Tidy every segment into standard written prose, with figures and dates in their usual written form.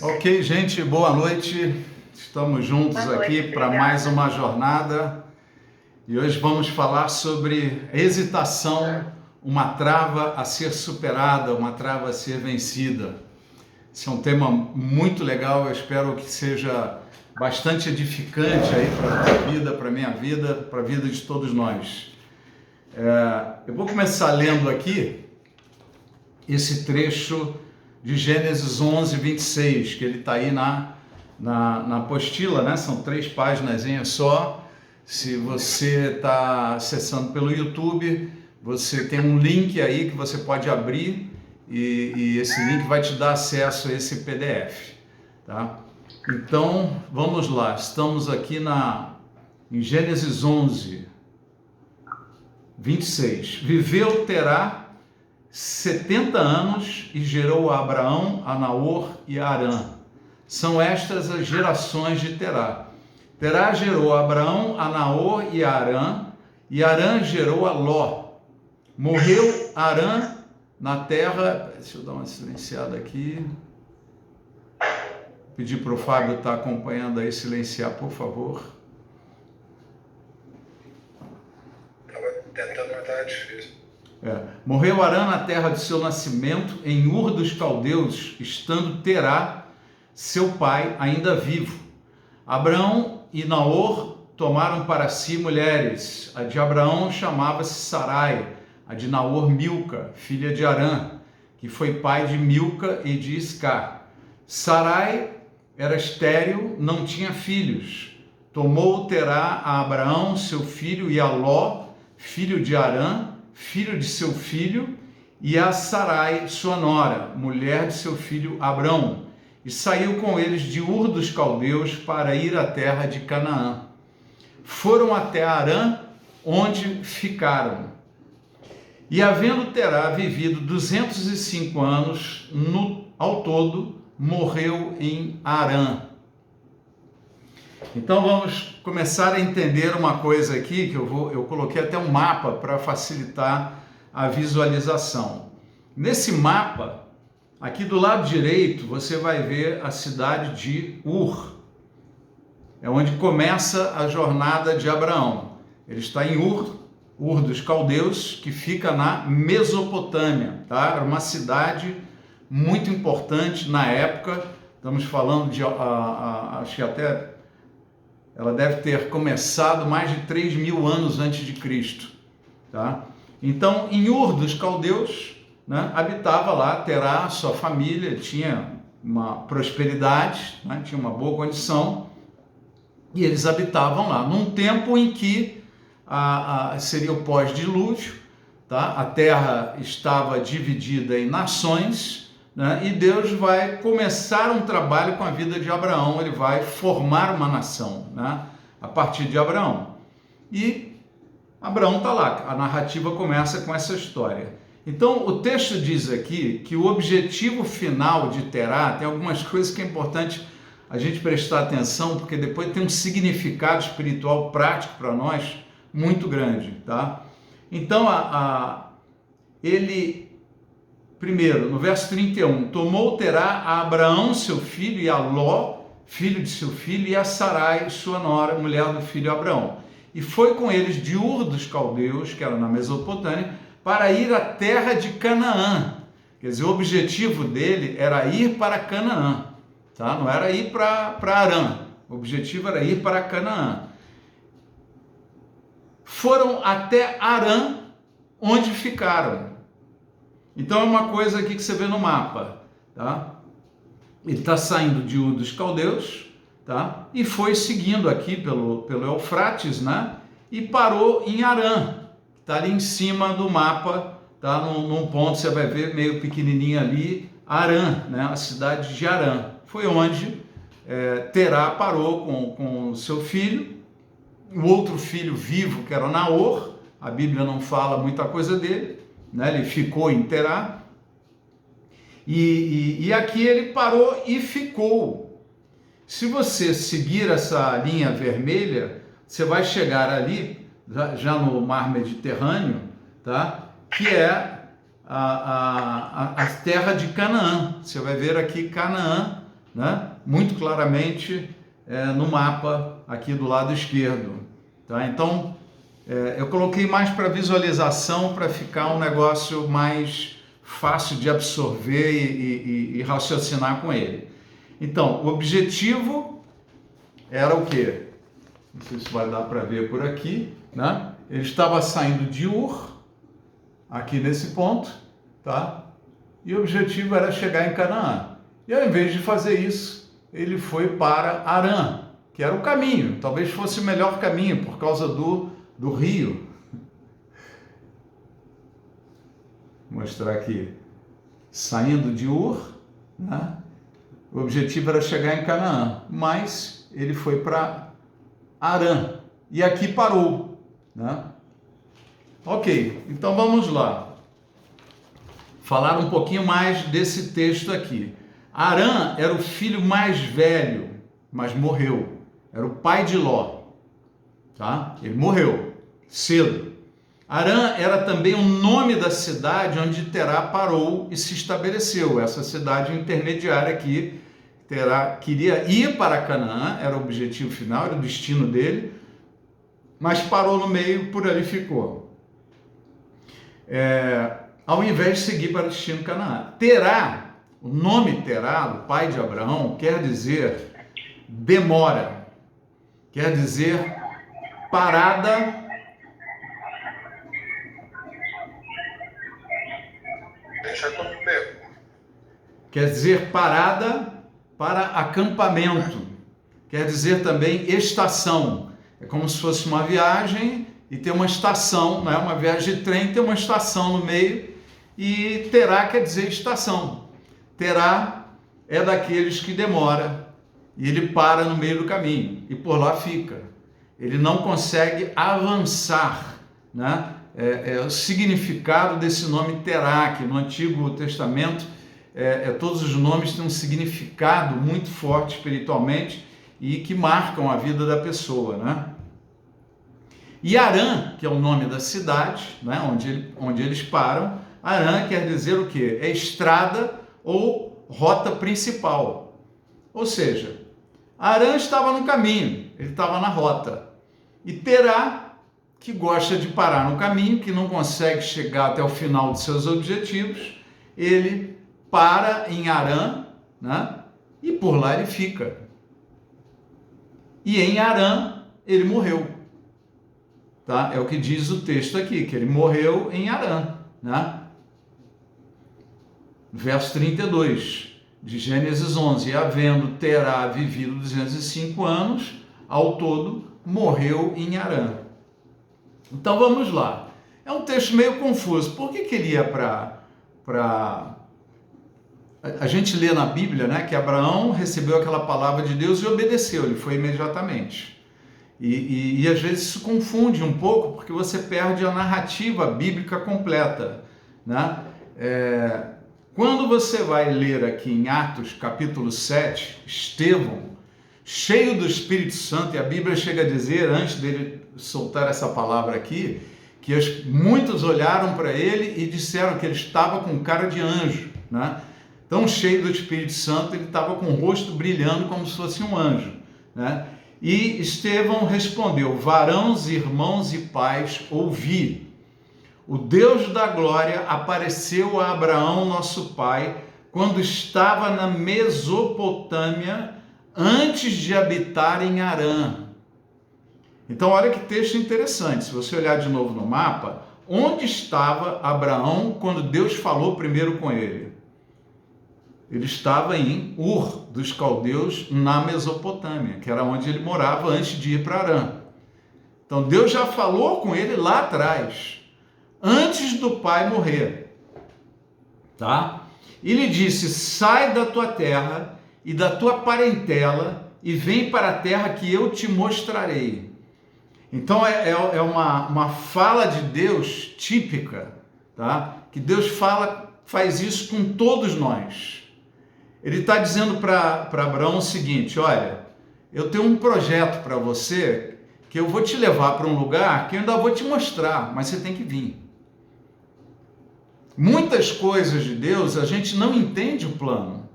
Ok, gente, boa noite. Estamos juntos Boa noite, aqui para obrigada. mais uma jornada e hoje vamos falar sobre hesitação, uma trava a ser superada, uma trava a ser vencida. Esse é um tema muito legal, eu espero que seja bastante edificante aí para a tua vida, para a minha vida, para a vida de todos nós. Eu vou começar lendo aqui esse trecho de Gênesis 11, 26, que ele está aí na apostila, né? São 3 páginas só. Se você está acessando pelo YouTube, você tem um link aí que você pode abrir e esse link vai te dar acesso a esse PDF, tá? Então, vamos lá. Estamos aqui em Gênesis 11, 26. Viveu Terá 70 anos e gerou a Abraão, a Naor e a Harã. São estas as gerações de Terá. Terá gerou a Abraão, a Naor e a Harã, e Harã gerou a Ló. Morreu Harã na terra... Deixa eu dar uma silenciada aqui. Pedir para o Fábio estar acompanhando aí, silenciar, por favor. Estava tentando, mas estava difícil. Morreu Harã na terra de seu nascimento, em Ur dos Caldeus, estando Terá, seu pai, ainda vivo. Abraão e Naor tomaram para si mulheres. A de Abraão chamava-se Sarai, a de Naor Milca, filha de Harã, que foi pai de Milca e de Iscar. Sarai era estéril, não tinha filhos. Tomou Terá a Abraão, seu filho, e a Ló, filho de Harã, filho de seu filho, e a Sarai, sua nora, mulher de seu filho Abrão, e saiu com eles de Ur dos Caldeus para ir à terra de Canaã. Foram até Harã, onde ficaram. E havendo Terá vivido 205 anos, ao todo, morreu em Harã. Então vamos começar a entender uma coisa aqui, que eu coloquei até um mapa para facilitar a visualização. Nesse mapa, aqui do lado direito, você vai ver a cidade de Ur. É onde começa a jornada de Abraão. Ele está em Ur dos Caldeus, que fica na Mesopotâmia, tá? Era uma cidade muito importante na época. Estamos falando de, acho que até ela deve ter começado mais de 3.000 anos antes de Cristo, tá? Então, em Ur dos Caldeus, né, habitava lá Terá, sua família, tinha uma prosperidade, né, tinha uma boa condição, e eles habitavam lá, num tempo em que seria o pós-dilúvio, tá? A terra estava dividida em nações, né, e Deus vai começar um trabalho com a vida de Abraão, ele vai formar uma nação, né, a partir de Abraão. E Abraão está lá, a narrativa começa com essa história. Então, o texto diz aqui que o objetivo final de Terá, tem algumas coisas que é importante a gente prestar atenção, porque depois tem um significado espiritual prático para nós muito grande, tá? Então, ele, primeiro, no verso 31, tomou Terá a Abraão, seu filho, e a Ló, filho de seu filho, e a Sarai, sua nora, mulher do filho Abraão. E foi com eles de Ur dos Caldeus, que era na Mesopotâmia, para ir à terra de Canaã. Quer dizer, o objetivo dele era ir para Canaã, tá? Não era ir para Harã, o objetivo era ir para Canaã. Foram até Harã, onde ficaram. Então é uma coisa aqui que você vê no mapa, tá? Ele está saindo de Ur dos Caldeus, tá? E foi seguindo aqui pelo Eufrates, né? E parou em Harã, que está ali em cima do mapa, tá? Num ponto você vai ver meio pequenininho ali, Harã, né? A cidade de Harã. Foi onde Terá parou com seu filho, o outro filho vivo, que era Naor. A Bíblia não fala muita coisa dele, né? Ele ficou em Terá. E aqui ele parou e ficou. Se você seguir essa linha vermelha, você vai chegar ali, já no mar Mediterrâneo, tá? Que é a terra de Canaã. Você vai ver aqui Canaã, né? Muito claramente no mapa aqui do lado esquerdo. Tá? Então, eu coloquei mais para visualização, para ficar um negócio mais fácil de absorver e raciocinar com ele. Então, o objetivo era o quê? Não sei se vai dar para ver por aqui, né? Ele estava saindo de Ur, aqui nesse ponto, tá? E o objetivo era chegar em Canaã. E ao invés de fazer isso, ele foi para Harã, que era o caminho, talvez fosse o melhor caminho por causa do rio. Vou mostrar aqui. Saindo de Ur, né? O objetivo era chegar em Canaã, mas ele foi para Harã e aqui parou, né? Ok, então vamos lá. Falar um pouquinho mais desse texto aqui. Harã era o filho mais velho, mas morreu. Era o pai de Ló, tá? Ele morreu cedo. Harã era também o nome da cidade onde Terá parou e se estabeleceu. Essa cidade intermediária aqui, Terá queria ir para Canaã, era o objetivo final, era o destino dele, mas parou no meio, por ali ficou. Ao invés de seguir para o destino Canaã. Terá, o nome Terá, o pai de Abraão, quer dizer demora, quer dizer parada. Deixa comigo. Quer dizer parada para acampamento, quer dizer também estação. É como se fosse uma viagem e tem uma estação, não é? Uma viagem de trem, tem uma estação no meio, e Terá quer dizer estação. Terá é daqueles que demora e ele para no meio do caminho e por lá fica. Ele não consegue avançar, né? O significado desse nome Terá, que no Antigo Testamento todos os nomes têm um significado muito forte espiritualmente e que marcam a vida da pessoa, né? E Harã, que é o nome da cidade, né, onde eles param, Harã quer dizer o quê? É estrada ou rota principal. Ou seja, Harã estava no caminho, ele estava na rota. E Terá, que gosta de parar no caminho, que não consegue chegar até o final de seus objetivos, ele para em Harã, né, e por lá ele fica. E em Harã ele morreu. Tá? É o que diz o texto aqui, que ele morreu em Harã, né? Verso 32 de Gênesis 11. E havendo Terá vivido 205 anos, ao todo morreu em Harã. Então vamos lá. É um texto meio confuso. Por que ele ia para... A gente lê na Bíblia, né, que Abraão recebeu aquela palavra de Deus e obedeceu, ele foi imediatamente. E às vezes isso confunde um pouco, porque você perde a narrativa bíblica completa, né? Quando você vai ler aqui em Atos capítulo 7, Estevão, cheio do Espírito Santo, e a Bíblia chega a dizer, antes dele soltar essa palavra aqui, que muitos olharam para ele e disseram que ele estava com cara de anjo, né? Tão cheio do Espírito Santo, ele estava com o rosto brilhando como se fosse um anjo, né? E Estevão respondeu: varãos, irmãos e pais, ouvi. O Deus da glória apareceu a Abraão, nosso pai, quando estava na Mesopotâmia, antes de habitar em Harã. Então, olha que texto interessante. Se você olhar de novo no mapa, onde estava Abraão quando Deus falou primeiro com ele? Ele estava em Ur dos Caldeus, na Mesopotâmia, que era onde ele morava antes de ir para Harã. Então Deus já falou com ele lá atrás, antes do pai morrer, tá? E lhe disse: sai da tua terra e da tua parentela e vem para a terra que eu te mostrarei. Então é uma fala de Deus típica, tá? Que Deus faz isso com todos nós. Ele está dizendo para Abraão o seguinte: olha, eu tenho um projeto para você, que eu vou te levar para um lugar que eu ainda vou te mostrar, mas você tem que vir. Muitas coisas de Deus a gente não entende o plano.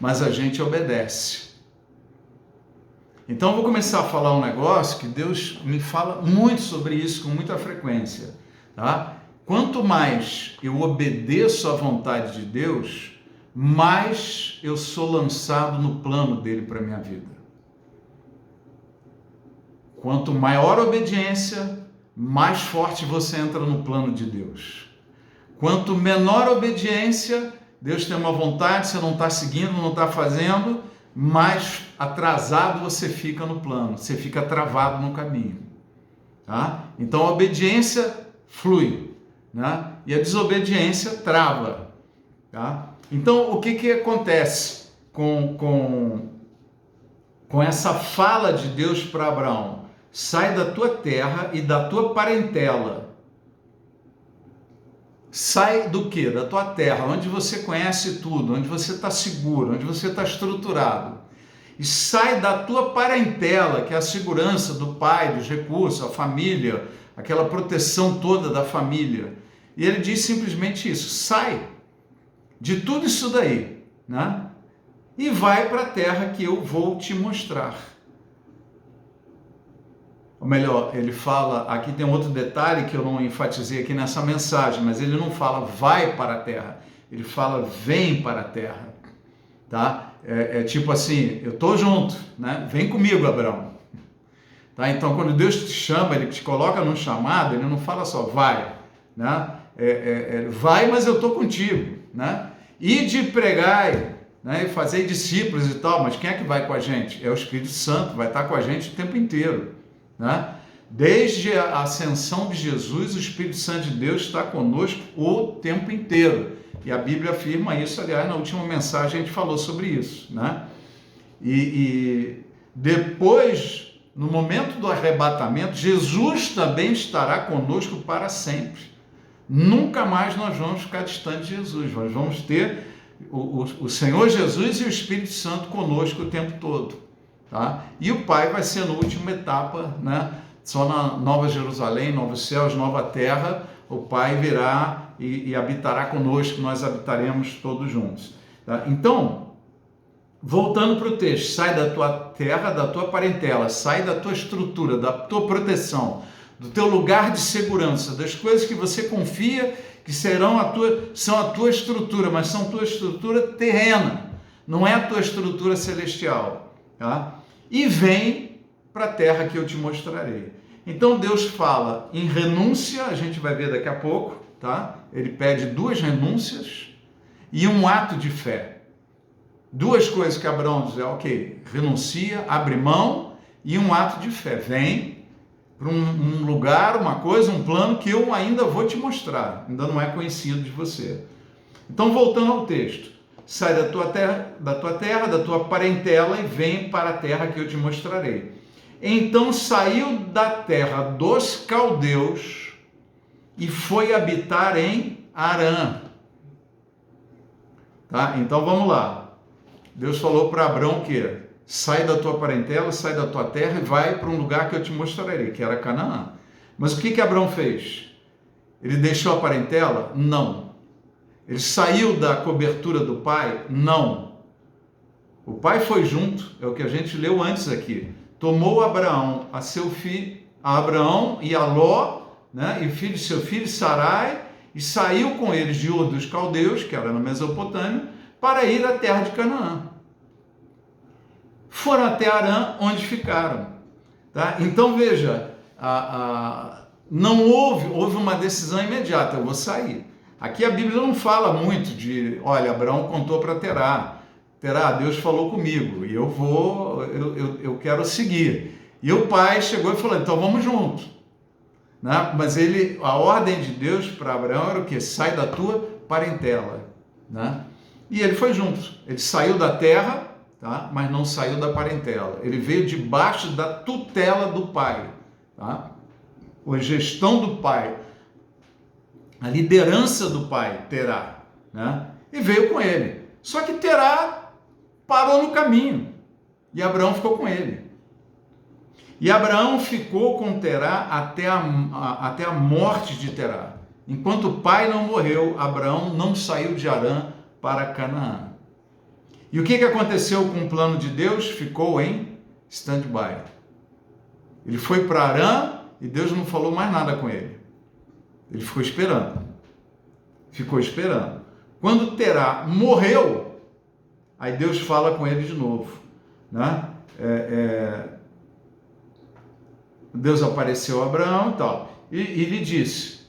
mas a gente obedece. Então eu vou começar a falar um negócio que Deus me fala muito sobre isso, com muita frequência, tá? Quanto mais eu obedeço à vontade de Deus, mais eu sou lançado no plano dele para a minha vida. Quanto maior a obediência, mais forte você entra no plano de Deus. Quanto menor a obediência, Deus tem uma vontade, você não está seguindo, não está fazendo, mais atrasado você fica no plano, você fica travado no caminho. Tá? Então a obediência flui, né? E a desobediência trava. Tá? Então o que acontece com essa fala de Deus para Abraão? Sai da tua terra e da tua parentela. Sai do quê? Da tua terra, onde você conhece tudo, onde você está seguro, onde você está estruturado. E sai da tua parentela, que é a segurança do pai, dos recursos, a família, aquela proteção toda da família. E ele diz simplesmente isso: sai de tudo isso daí, né? E vai para a terra que eu vou te mostrar. Ou melhor, ele fala, aqui tem outro detalhe que eu não enfatizei aqui nessa mensagem, mas ele não fala vai para a terra, ele fala vem para a terra, tá? É tipo assim, eu estou junto, né? Vem comigo, Abraão. Tá? Então, quando Deus te chama, ele te coloca num chamado, ele não fala só vai, né? Vai, mas eu estou contigo, né? Ide pregai, né? E fazer discípulos e tal, mas quem é que vai com a gente? É o Espírito Santo, vai estar com a gente o tempo inteiro. Né? Desde a ascensão de Jesus, o Espírito Santo de Deus está conosco o tempo inteiro. E a Bíblia afirma isso, aliás, na última mensagem a gente falou sobre isso. Né? E depois, no momento do arrebatamento, Jesus também estará conosco para sempre. Nunca mais nós vamos ficar distante de Jesus, nós vamos ter o Senhor Jesus e o Espírito Santo conosco o tempo todo. Tá? E o Pai vai ser na última etapa, né? Só na Nova Jerusalém, novos céus, nova terra, o Pai virá e habitará conosco, nós habitaremos todos juntos. Tá? Então, voltando para o texto, sai da tua terra, da tua parentela, sai da tua estrutura, da tua proteção, do teu lugar de segurança, das coisas que você confia que são a tua estrutura, mas são tua estrutura terrena, não é a tua estrutura celestial. Tá? E vem para a terra que eu te mostrarei. Então Deus fala em renúncia, a gente vai ver daqui a pouco, tá? Ele pede 2 renúncias e um ato de fé. 2 coisas que Abraão diz, ok, renuncia, abre mão, e um ato de fé. Vem para um lugar, uma coisa, um plano que eu ainda vou te mostrar, ainda não é conhecido de você. Então, voltando ao texto. Sai da tua terra, da tua parentela e vem para a terra que eu te mostrarei. Então saiu da terra dos caldeus e foi habitar em Harã. Tá? Então vamos lá. Deus falou para Abraão que sai da tua parentela, sai da tua terra e vai para um lugar que eu te mostrarei, que era Canaã. Mas o que Abraão fez? Ele deixou a parentela? Não. Ele saiu da cobertura do pai? Não. O pai foi junto, é o que a gente leu antes aqui. Tomou Abraão, Abraão e a Ló, né, e filho de seu filho Sarai, e saiu com eles de Ur dos Caldeus, que era na Mesopotâmia, para ir à terra de Canaã. Foram até Harã, onde ficaram. Tá? Então veja, não houve uma decisão imediata, eu vou sair. Aqui a Bíblia não fala muito de, olha, Abraão contou para Terá, Deus falou comigo e eu quero seguir. E o pai chegou e falou, então vamos juntos. Né? Mas a ordem de Deus para Abraão era o quê? Sai da tua parentela. Né? E ele foi junto, ele saiu da terra, tá? Mas não saiu da parentela. Ele veio debaixo da tutela do pai, tá? A gestão do pai, a liderança do pai, Terá, né? E veio com ele. Só que Terá parou no caminho e Abraão ficou com ele. E Abraão ficou com Terá até a morte de Terá. Enquanto o pai não morreu, Abraão não saiu de Harã para Canaã. E o que aconteceu com o plano de Deus? Ficou em stand-by. Ele foi para Harã e Deus não falou mais nada com ele. Ele ficou esperando. Ficou esperando. Quando Terá morreu, aí Deus fala com ele de novo, né? Deus apareceu a Abraão e tal, e lhe disse: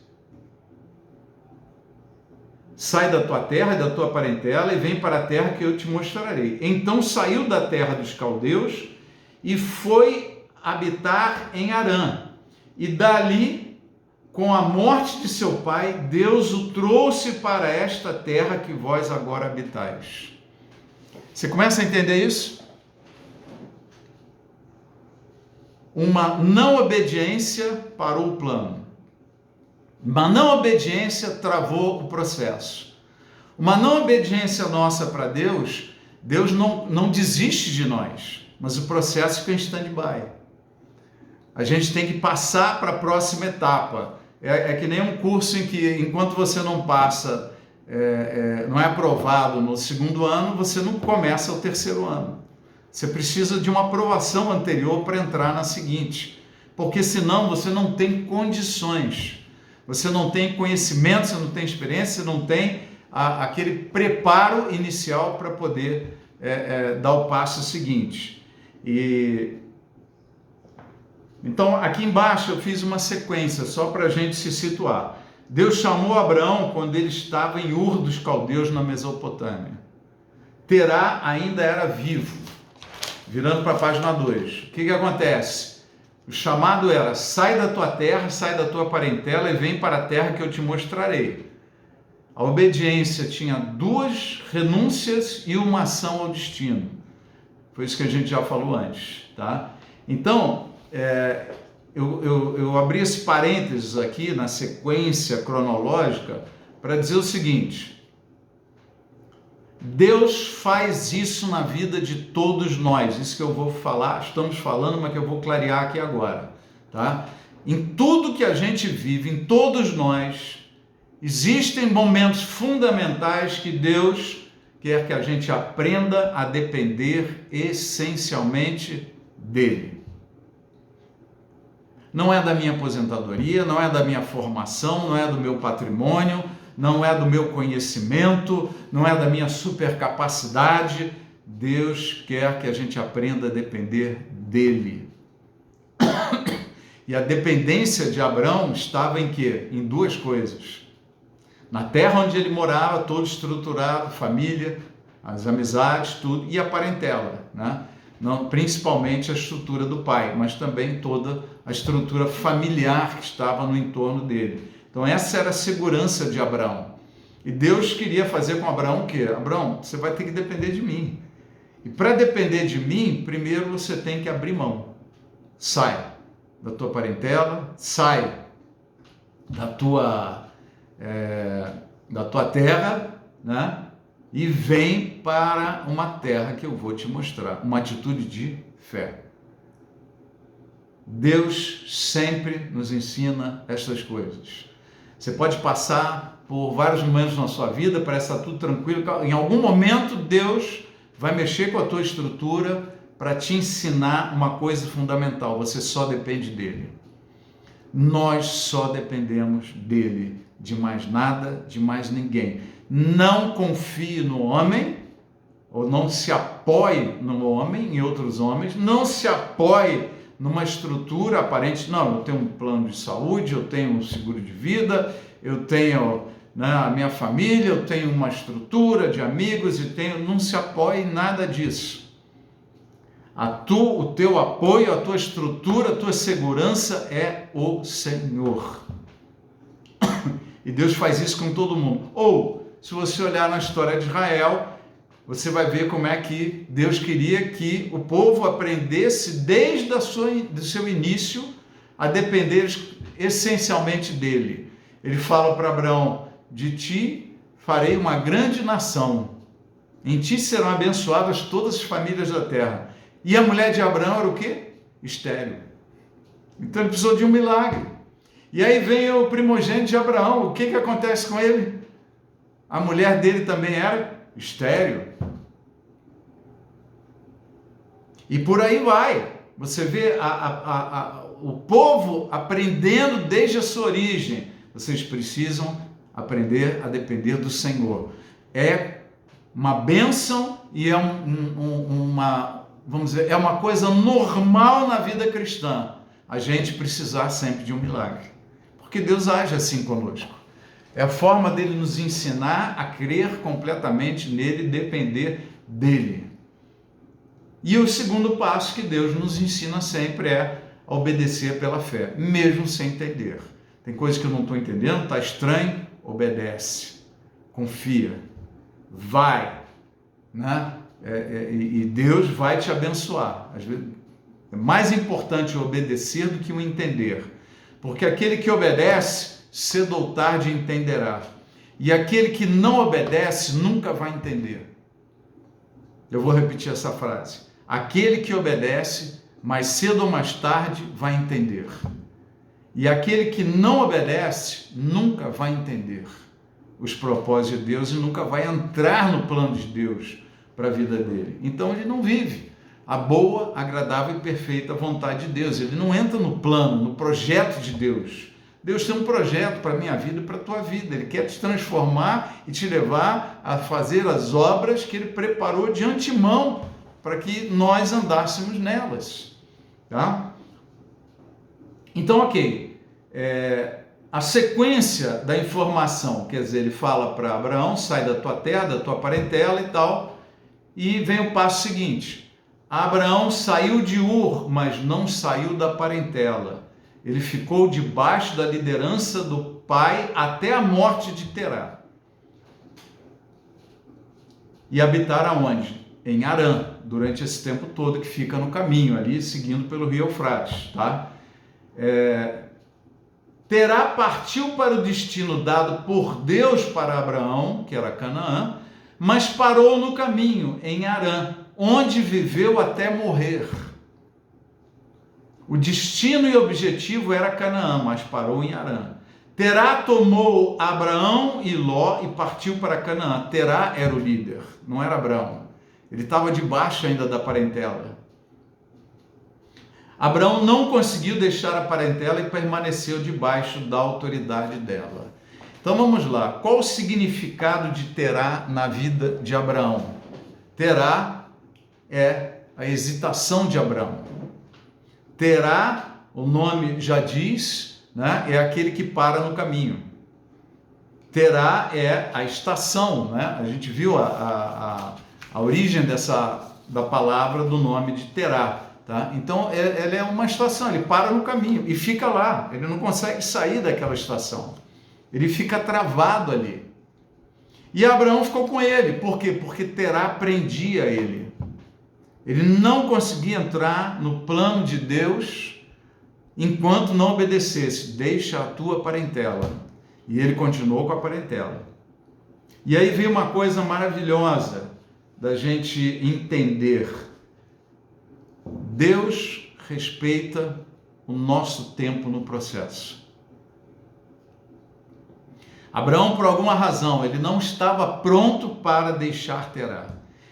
sai da tua terra e da tua parentela e vem para a terra que eu te mostrarei. Então saiu da terra dos caldeus e foi habitar em Harã. E dali, com a morte de seu pai, Deus o trouxe para esta terra que vós agora habitais. Você começa a entender isso? Uma não obediência parou o plano. Uma não obediência travou o processo. Uma não obediência nossa para Deus, Deus não desiste de nós, mas o processo fica em stand-by. A gente tem que passar para a próxima etapa. É que nem um curso em que, enquanto você não passa, não é aprovado no segundo ano, você não começa o terceiro ano. Você precisa de uma aprovação anterior para entrar na seguinte, porque senão você não tem condições. Você não tem conhecimento, você não tem experiência, você não tem aquele preparo inicial para poder dar o passo seguinte. Então, aqui embaixo eu fiz uma sequência, só para a gente se situar. Deus chamou Abraão quando ele estava em Ur dos Caldeus, na Mesopotâmia. Terá ainda era vivo. Virando para a página 2. O que acontece? O chamado era: sai da tua terra, sai da tua parentela e vem para a terra que eu te mostrarei. A obediência tinha 2 renúncias e uma ação ao destino. Foi isso que a gente já falou antes, tá? Então, eu abri esse parênteses aqui na sequência cronológica para dizer o seguinte: Deus faz isso na vida de todos nós. Isso que eu vou falar, estamos falando, mas que eu vou clarear aqui agora, tá? Em tudo que a gente vive, em todos nós, existem momentos fundamentais que Deus quer que a gente aprenda a depender essencialmente dele. Não é da minha aposentadoria, não é da minha formação, não é do meu patrimônio, não é do meu conhecimento, não é da minha supercapacidade. Deus quer que a gente aprenda a depender dele. E a dependência de Abraão estava em quê? Em 2 coisas. Na terra onde ele morava, todo estruturado, família, as amizades, tudo, e a parentela, né? Não, principalmente a estrutura do pai, mas também toda a estrutura familiar que estava no entorno dele. Então essa era a segurança de Abraão. E Deus queria fazer com Abraão o quê? Abraão, você vai ter que depender de mim. E para depender de mim, primeiro você tem que abrir mão. Sai da tua parentela, sai da tua terra, né? E vem para uma terra que eu vou te mostrar. Uma atitude de fé. Deus sempre nos ensina estas coisas. Você pode passar por vários momentos na sua vida, parece estar tudo tranquilo. Em algum momento, Deus vai mexer com a tua estrutura para te ensinar uma coisa fundamental. Você só depende dele. Nós só dependemos dele. De mais nada, de mais ninguém. Não confie no homem, ou não se apoie no homem, em outros homens. Não se apoie numa estrutura aparente. Não, eu tenho um plano de saúde, eu tenho um seguro de vida, eu tenho, né, a minha família, eu tenho uma estrutura de amigos e tenho. Não se apoie em nada disso. O teu apoio, a tua estrutura, a tua segurança é o Senhor. E Deus faz isso com todo mundo. Ou, se você olhar na história de Israel, você vai ver como é que Deus queria que o povo aprendesse desde do seu início a depender essencialmente dele. Ele fala para Abraão: de ti farei uma grande nação, em ti serão abençoadas todas as famílias da terra. E a mulher de Abraão era o quê? Estéril. Então ele precisou de um milagre. E aí vem o primogênito de Abraão. O que acontece com ele? A mulher dele também era estéril. E por aí vai. Você vê o povo aprendendo desde a sua origem. Vocês precisam aprender a depender do Senhor. É uma bênção e é vamos dizer, é uma coisa normal na vida cristã. A gente precisar sempre de um milagre. Porque Deus age assim conosco. É a forma dele nos ensinar a crer completamente nele e depender dele. E o segundo passo que Deus nos ensina sempre é obedecer pela fé, mesmo sem entender. Tem coisas que eu não estou entendendo, está estranho, obedece, confia, vai, né? E Deus vai te abençoar. Às vezes, é mais importante o obedecer do que o entender, porque aquele que obedece, cedo ou tarde entenderá, e aquele que não obedece nunca vai entender. Eu vou repetir essa frase. Aquele que obedece, mais cedo ou mais tarde, vai entender. E aquele que não obedece, nunca vai entender os propósitos de Deus e nunca vai entrar no plano de Deus para a vida dele. Então ele não vive a boa, agradável e perfeita vontade de Deus. Ele não entra no plano, no projeto de Deus. Deus tem um projeto para a minha vida e para a tua vida. Ele quer te transformar e te levar a fazer as obras que Ele preparou de antemão para que nós andássemos nelas. Tá? Então, ok. A sequência da informação, quer dizer, ele fala para Abraão, sai da tua terra, da tua parentela e tal, e vem o passo seguinte. Abraão saiu de Ur, mas não saiu da parentela. Ele ficou debaixo da liderança do pai até a morte de Terá. E habitar aonde? Em Harã, durante esse tempo todo que fica no caminho, ali seguindo pelo rio Eufrates. Tá? Terá partiu para o destino dado por Deus para Abraão, que era Canaã, mas parou no caminho, em Harã, onde viveu até morrer. O destino e objetivo era Canaã, mas parou em Harã. Terá tomou Abraão e Ló e partiu para Canaã. Terá era o líder, não era Abraão. Ele estava debaixo ainda da parentela. Abraão não conseguiu deixar a parentela e permaneceu debaixo da autoridade dela. Então vamos lá. Qual o significado de Terá na vida de Abraão? Terá é a hesitação de Abraão. Terá, o nome já diz, né, é aquele que para no caminho. Terá é a estação, né? A gente viu a origem da palavra do nome de Terá. Tá? Então, ela é uma estação, ele para no caminho e fica lá, ele não consegue sair daquela estação, ele fica travado ali. E Abraão ficou com ele, por quê? Porque Terá prendia ele. Ele não conseguia entrar no plano de Deus enquanto não obedecesse. Deixa a tua parentela. E ele continuou com a parentela. E aí veio uma coisa maravilhosa da gente entender. Deus respeita o nosso tempo no processo. Abraão, por alguma razão, ele não estava pronto para deixar Terá.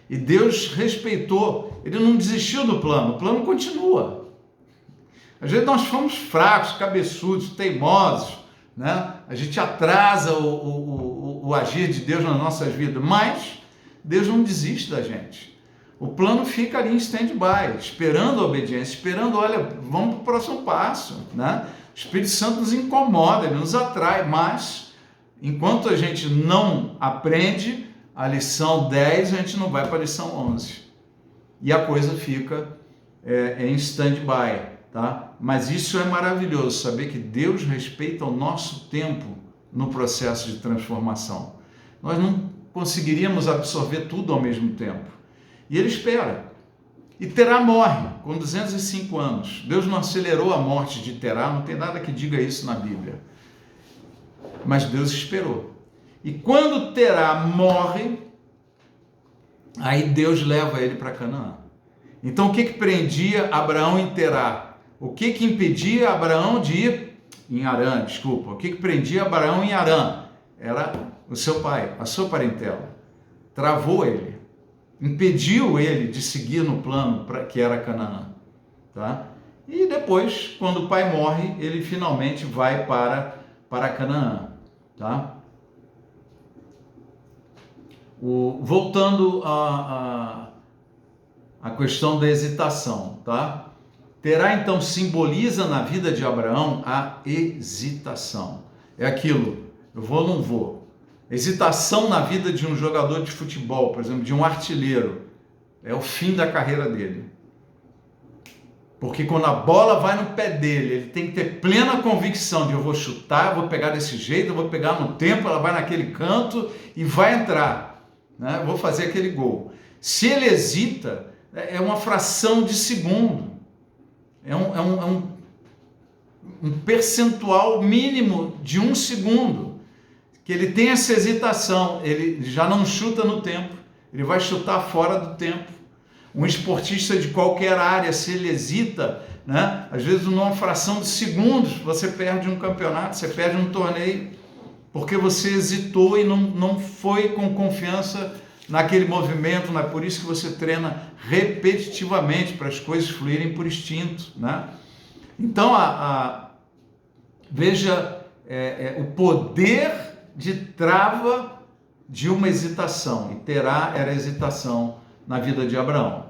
E Deus respeitou, ele não desistiu do plano, o plano continua. Às vezes nós fomos fracos, cabeçudos, teimosos, né? A gente atrasa o agir de Deus nas nossas vidas, mas Deus não desiste da gente. O plano fica ali em stand-by, esperando a obediência, esperando, olha, vamos para o próximo passo, né? O Espírito Santo nos incomoda, ele nos atrai, mas enquanto a gente não aprende a lição 10, a gente não vai para a lição 11. E a coisa fica em stand-by, tá? Mas isso é maravilhoso, saber que Deus respeita o nosso tempo no processo de transformação. Nós não conseguiríamos absorver tudo ao mesmo tempo. E Ele espera. E Terá morre com 205 anos. Deus não acelerou a morte de Terá, não tem nada que diga isso na Bíblia. Mas Deus esperou. E quando Terá morre, aí Deus leva ele para Canaã. Então o que prendia Abraão em Terá? O que impedia Abraão de ir em Harã? Desculpa. O que prendia Abraão em Harã? Era o seu pai, a sua parentela. Travou ele. impediu ele de seguir no plano que era Canaã, tá? E depois, quando o pai morre, ele finalmente vai para Canaã, tá? Voltando à questão da hesitação, tá? Terá então, simboliza na vida de Abraão a hesitação. É aquilo, eu vou ou não vou. Hesitação na vida de um jogador de futebol, por exemplo, de um artilheiro, é o fim da carreira dele. Porque quando a bola vai no pé dele, ele tem que ter plena convicção de eu vou chutar, eu vou pegar desse jeito, eu vou pegar no tempo, ela vai naquele canto e vai entrar, né? Eu vou fazer aquele gol. Se ele hesita, é uma fração de segundo, é um percentual mínimo de 1 segundo, que ele tem essa hesitação, ele já não chuta no tempo, ele vai chutar fora do tempo. Um esportista de qualquer área, se ele hesita, né, às vezes numa fração de segundos você perde um campeonato, você perde um torneio, porque você hesitou e não foi com confiança naquele movimento, né? Por isso que você treina repetitivamente para as coisas fluírem por instinto, né? Então, veja o poder de trava de uma hesitação, e Terá era hesitação na vida de Abraão.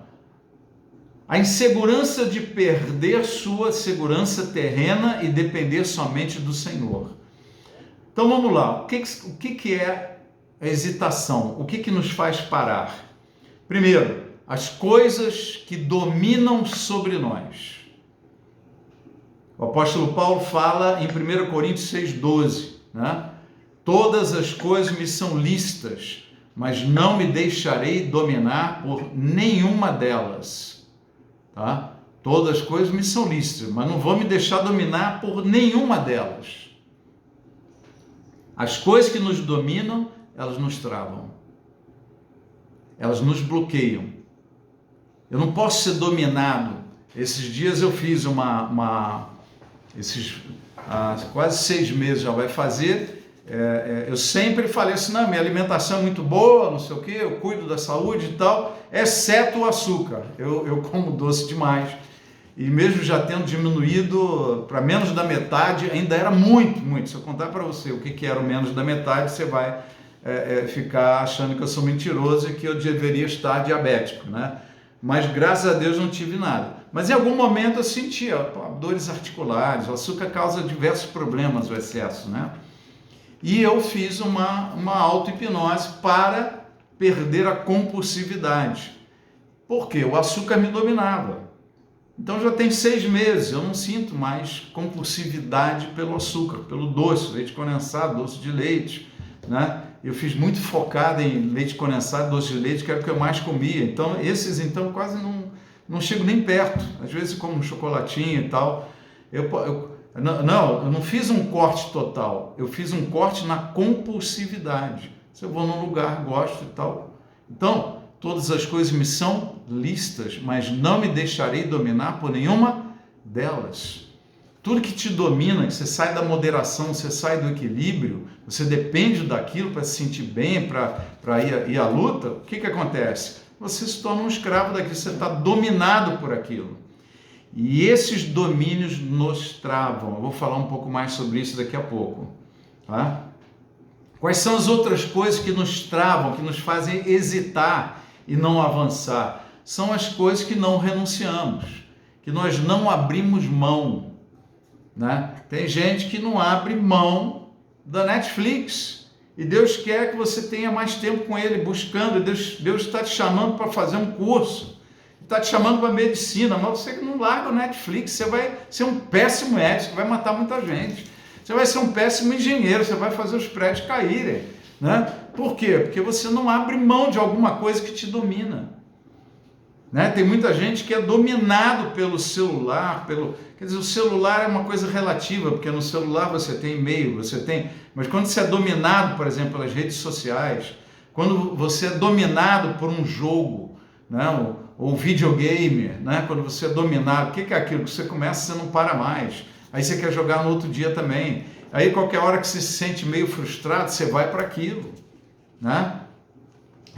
A insegurança de perder sua segurança terrena e depender somente do Senhor. Então vamos lá, o que é a hesitação? O que nos faz parar? Primeiro, as coisas que dominam sobre nós. O apóstolo Paulo fala em 1 Coríntios 6,12, né? Todas as coisas me são lícitas, mas não me deixarei dominar por nenhuma delas, tá? Todas as coisas me são lícitas, mas não vou me deixar dominar por nenhuma delas. As coisas que nos dominam, elas nos travam, elas nos bloqueiam. Eu não posso ser dominado. Esses dias eu fiz quase 6 meses já vai fazer. Eu sempre falei assim, não, minha alimentação é muito boa, não sei o que, eu cuido da saúde e tal, exceto o açúcar. Eu como doce demais. E mesmo já tendo diminuído para menos da metade, ainda era muito, muito. Se eu contar para você o que era o menos da metade, você vai ficar achando que eu sou mentiroso e que eu deveria estar diabético, né? Mas graças a Deus não tive nada. Mas em algum momento eu sentia dores articulares, o açúcar causa diversos problemas, o excesso, né? E eu fiz uma auto-hipnose para perder a compulsividade. Por quê? O açúcar me dominava. Então já tem 6 meses, eu não sinto mais compulsividade pelo açúcar, pelo doce, leite condensado, doce de leite, né? Eu fiz muito focado em leite condensado, doce de leite, que era o que eu mais comia. Então esses quase não chego nem perto. Às vezes como um chocolatinho e tal. Eu não fiz um corte total, eu fiz um corte na compulsividade. Se eu vou num lugar, gosto e tal. Então, todas as coisas me são lícitas, mas não me deixarei dominar por nenhuma delas. Tudo que te domina, que você sai da moderação, você sai do equilíbrio, você depende daquilo para se sentir bem, para ir à luta, o que acontece? Você se torna um escravo daquilo, você está dominado por aquilo. E esses domínios nos travam. Eu vou falar um pouco mais sobre isso daqui a pouco, tá? Quais são as outras coisas que nos travam, que nos fazem hesitar e não avançar? São as coisas que não renunciamos, que nós não abrimos mão, né? Tem gente que não abre mão da Netflix e Deus quer que você tenha mais tempo com Ele, buscando. Deus está te chamando para fazer um curso, está te chamando para medicina, mas você não larga o Netflix, você vai ser um péssimo médico, vai matar muita gente. Você vai ser um péssimo engenheiro, você vai fazer os prédios caírem, né? Por quê? Porque você não abre mão de alguma coisa que te domina, né? Tem muita gente que é dominado pelo celular, quer dizer, o celular é uma coisa relativa, porque no celular você tem e-mail, mas quando você é dominado, por exemplo, pelas redes sociais, quando você é dominado por um jogo, né? Ou videogame, né? Quando você é dominado, o que é aquilo? Que você começa, você não para mais. Aí você quer jogar no outro dia também. Aí qualquer hora que você se sente meio frustrado, você vai para aquilo, né?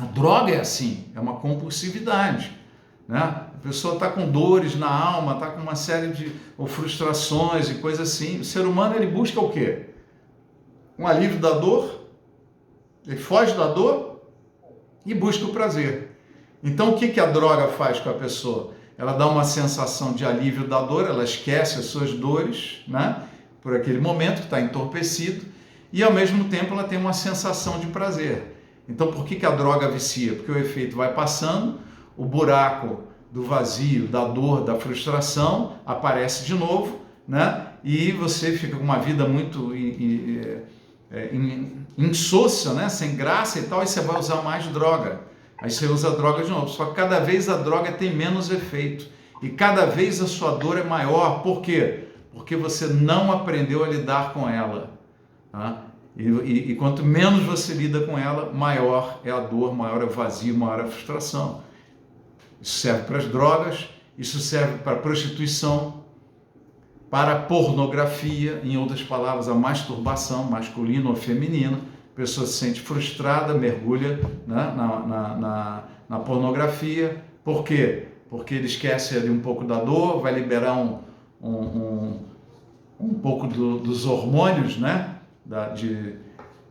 A droga é assim, é uma compulsividade, né? A pessoa está com dores na alma, está com uma série de frustrações e coisas assim. O ser humano, ele busca o quê? Um alívio da dor, ele foge da dor e busca o prazer. Então, o que a droga faz com a pessoa? Ela dá uma sensação de alívio da dor, ela esquece as suas dores, né? Por aquele momento que está entorpecido, e ao mesmo tempo ela tem uma sensação de prazer. Então, por que a droga vicia? Porque o efeito vai passando, o buraco do vazio, da dor, da frustração aparece de novo, né? E você fica com uma vida muito insossa, né? Sem graça e tal, e você vai usar mais droga. Aí você usa a droga de novo, só que cada vez a droga tem menos efeito e cada vez a sua dor é maior. Por quê? Porque você não aprendeu a lidar com ela, tá? E quanto menos você lida com ela, maior é a dor, maior é o vazio, maior é a frustração. Isso serve para as drogas, isso serve para a prostituição, para a pornografia, em outras palavras, a masturbação masculina ou feminina. A pessoa se sente frustrada, mergulha, né, na pornografia. Por quê? Porque ele esquece ali um pouco da dor, vai liberar um pouco dos hormônios, né,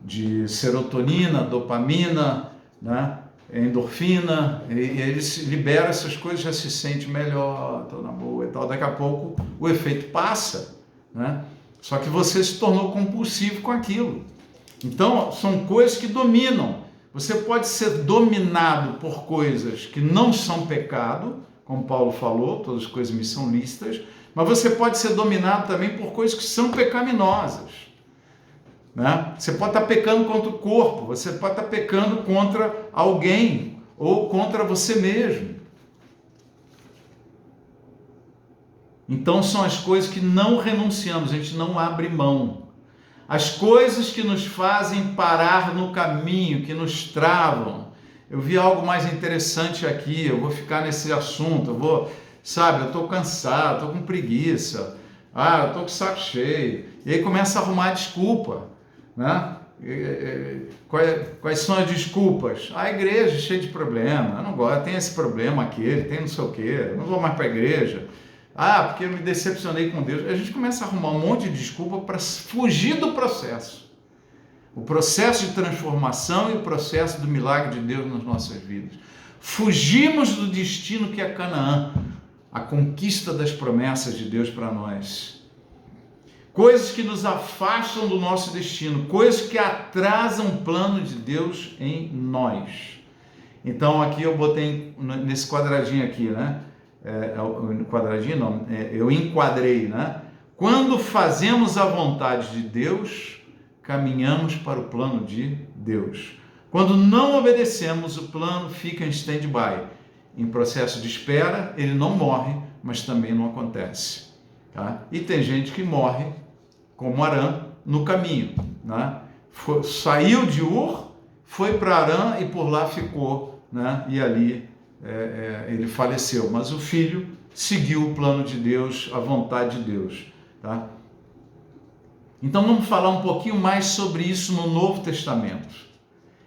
de serotonina, dopamina, né, endorfina, e ele libera essas coisas, já se sente melhor, estou na boa e tal. Daqui a pouco o efeito passa, né? Só que você se tornou compulsivo com aquilo. Então, são coisas que dominam. Você pode ser dominado por coisas que não são pecado, como Paulo falou, todas as coisas me são lícitas, mas você pode ser dominado também por coisas que são pecaminosas, né? Você pode estar pecando contra o corpo, você pode estar pecando contra alguém ou contra você mesmo. Então, são as coisas que não renunciamos, a gente não abre mão. As coisas que nos fazem parar no caminho, que nos travam. Eu vi algo mais interessante aqui, eu vou ficar nesse assunto, eu estou cansado, estou com preguiça, eu estou com o saco cheio. E aí começa a arrumar desculpa, né? Quais são as desculpas? A igreja é cheia de problema, eu não gosto, tem esse problema, aquele, tem não sei o quê, eu não vou mais para a igreja. Porque eu me decepcionei com Deus. A gente começa a arrumar um monte de desculpa para fugir do processo. O processo de transformação e o processo do milagre de Deus nas nossas vidas. Fugimos do destino que é Canaã, a conquista das promessas de Deus para nós. Coisas que nos afastam do nosso destino, coisas que atrasam o plano de Deus em nós. Então aqui eu botei nesse quadradinho aqui, né? Eu enquadrei, né? Quando fazemos a vontade de Deus, caminhamos para o plano de Deus. Quando não obedecemos, o plano fica em stand-by. Em processo de espera, ele não morre, mas também não acontece, tá? E tem gente que morre, como Arã, no caminho, né? Saiu de Ur, foi para Arã e por lá ficou, né? E ali ele faleceu, mas o filho seguiu o plano de Deus, a vontade de Deus, tá? Então vamos falar um pouquinho mais sobre isso no Novo Testamento.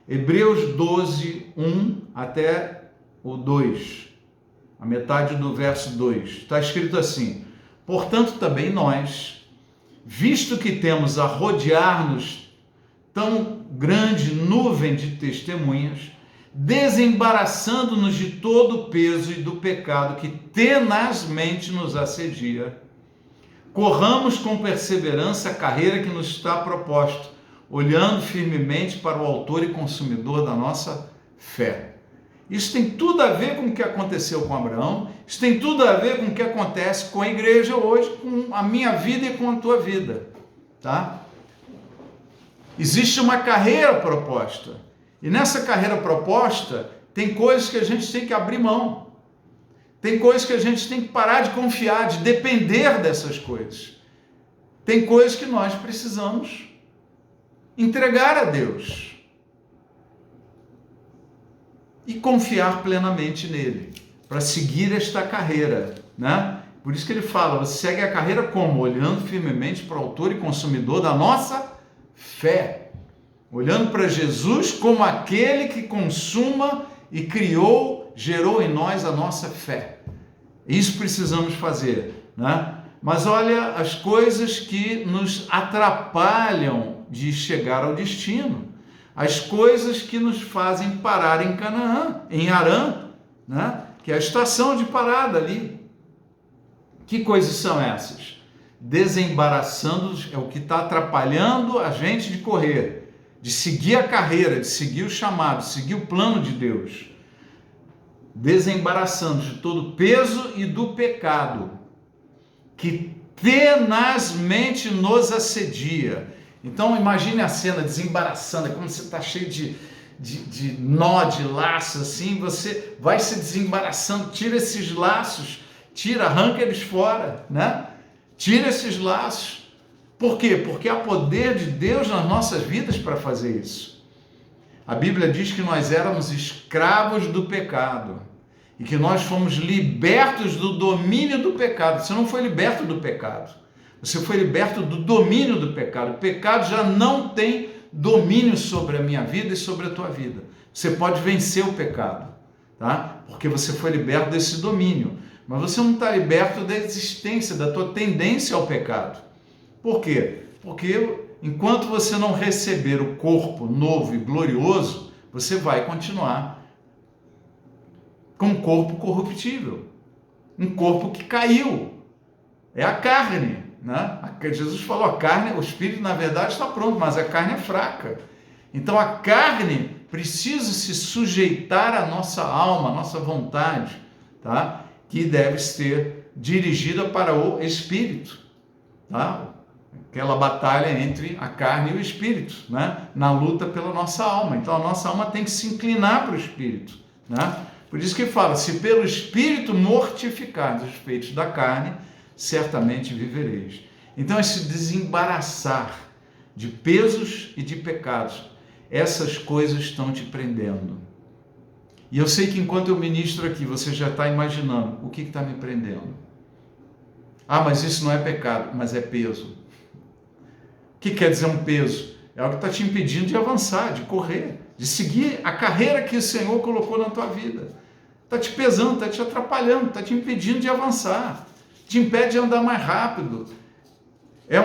Hebreus 12, 1 até o 2, a metade do verso 2, está escrito assim: portanto também nós, visto que temos a rodear-nos tão grande nuvem de testemunhas, desembaraçando-nos de todo o peso e do pecado que tenazmente nos assedia, corramos com perseverança a carreira que nos está proposta, olhando firmemente para o autor e consumidor da nossa fé. Isso tem tudo a ver com o que aconteceu com Abraão, isso tem tudo a ver com o que acontece com a igreja hoje, com a minha vida e com a tua vida, tá? Existe uma carreira proposta. E nessa carreira proposta, tem coisas que a gente tem que abrir mão. Tem coisas que a gente tem que parar de confiar, de depender dessas coisas. Tem coisas que nós precisamos entregar a Deus e confiar plenamente nele, para seguir esta carreira, né? Por isso que ele fala, você segue a carreira como? Olhando firmemente para o autor e consumidor da nossa fé. olhando para Jesus como aquele que consuma e criou, gerou em nós a nossa fé. Isso precisamos fazer, né? Mas olha as coisas que nos atrapalham de chegar ao destino, as coisas que nos fazem parar em Canaã, em Harã, né? Que é a estação de parada ali. Que coisas são essas? Desembaraçando é o que está atrapalhando a gente de correr, de seguir a carreira, de seguir o chamado, de seguir o plano de Deus. Desembaraçando de todo o peso e do pecado que tenazmente nos assedia. Então imagine a cena desembaraçando, é como você está cheio de nó, de laço, assim, você vai se desembaraçando, tira esses laços, arranca eles fora, né? Tira esses laços. Por quê? Porque há poder de Deus nas nossas vidas para fazer isso. A Bíblia diz que nós éramos escravos do pecado e que nós fomos libertos do domínio do pecado. Você não foi liberto do pecado, você foi liberto do domínio do pecado. O pecado já não tem domínio sobre a minha vida e sobre a tua vida. Você pode vencer o pecado, tá? Porque você foi liberto desse domínio. Mas você não está liberto da existência, da tua tendência ao pecado. Por quê? Porque enquanto você não receber o corpo novo e glorioso, você vai continuar com um corpo corruptível, um corpo que caiu. É a carne, né? Jesus falou, a carne, o espírito na verdade está pronto, mas a carne é fraca. Então a carne precisa se sujeitar à nossa alma, à nossa vontade, tá? Que deve ser dirigida para o espírito, tá? Aquela batalha entre a carne e o espírito, né? Na luta pela nossa alma. Então a nossa alma tem que se inclinar para o espírito, né? Por isso que fala, se pelo espírito mortificardes os feitos da carne, certamente vivereis. Então esse desembaraçar de pesos e de pecados, essas coisas estão te prendendo. E eu sei que enquanto eu ministro aqui, você já está imaginando o que está me prendendo. Ah, mas isso não é pecado, mas é peso. O que quer dizer um peso? É algo que está te impedindo de avançar, de correr, de seguir a carreira que o Senhor colocou na tua vida. Está te pesando, está te atrapalhando, está te impedindo de avançar, te impede de andar mais rápido. É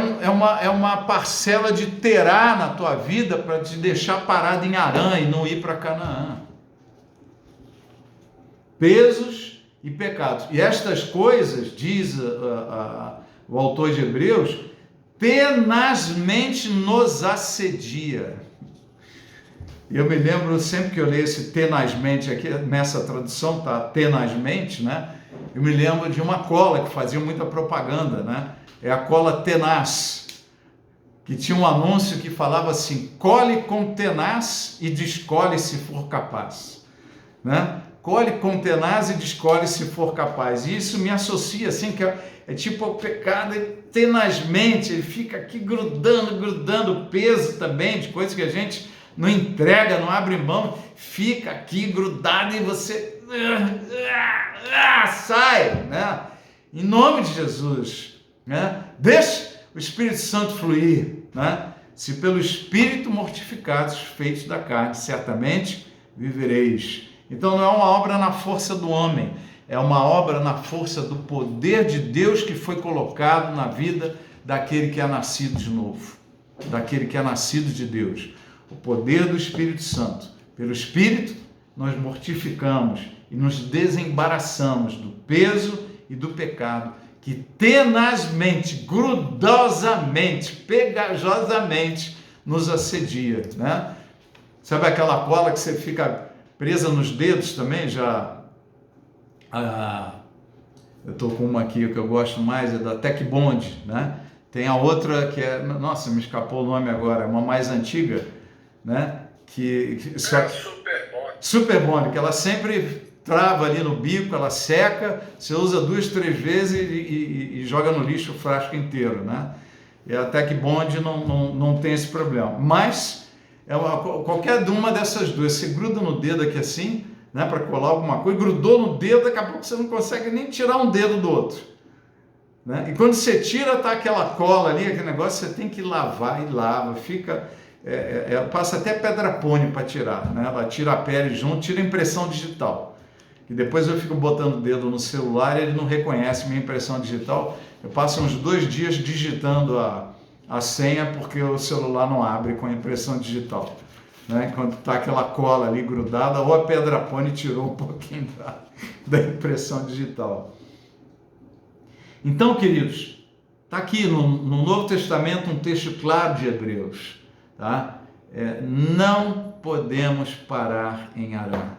uma parcela de Terá na tua vida para te deixar parado em Harã e não ir para Canaã. Pesos e pecados. E estas coisas, diz o autor de Hebreus, tenazmente nos assedia. E eu me lembro, sempre que eu leio esse tenazmente aqui, nessa tradução, tá? Tenazmente, né? Eu me lembro de uma cola que fazia muita propaganda, né? É a cola Tenaz, que tinha um anúncio que falava assim, colhe com tenaz e descolhe se for capaz, né? Colhe com tenaz e descolhe se for capaz. E isso me associa assim, que é tipo o pecado tenazmente, ele fica aqui grudando, peso também de coisas que a gente não entrega, não abre mão, fica aqui grudado e você sai, né? Em nome de Jesus, né? Deixa o Espírito Santo fluir, né? Se pelo Espírito mortificados, feitos da carne, certamente vivereis. Então não é uma obra na força do homem, é uma obra na força do poder de Deus que foi colocado na vida daquele que é nascido de novo, daquele que é nascido de Deus. O poder do Espírito Santo. Pelo Espírito, nós mortificamos e nos desembaraçamos do peso e do pecado que tenazmente, grudosamente, pegajosamente nos assedia, né? Sabe aquela cola que você fica presa nos dedos também? Eu estou com uma aqui que eu gosto mais, é da Tech Bond, né? Tem a outra que é, nossa, me escapou o nome agora, é uma mais antiga, né? Super Bond, que ela sempre trava ali no bico, ela seca, você usa 2, 3 vezes e joga no lixo o frasco inteiro, né? E a Tech Bond não tem esse problema, mas qualquer uma dessas duas, você gruda no dedo aqui assim, né, para colar alguma coisa, grudou no dedo, daqui a pouco você não consegue nem tirar um dedo do outro, né? E quando você tira, tá aquela cola ali, aquele negócio, você tem que lavar e lava, fica passa até pedra pônei para tirar, né? Ela tira a pele junto, tira a impressão digital. E depois eu fico botando o dedo no celular e ele não reconhece minha impressão digital. Eu passo uns 2 dias digitando a senha porque o celular não abre com a impressão digital, né? Quando está aquela cola ali grudada, ou a pedra pônei tirou um pouquinho da impressão digital. Então, queridos, está aqui no Novo Testamento um texto claro de Hebreus, tá? Não podemos parar em Harã.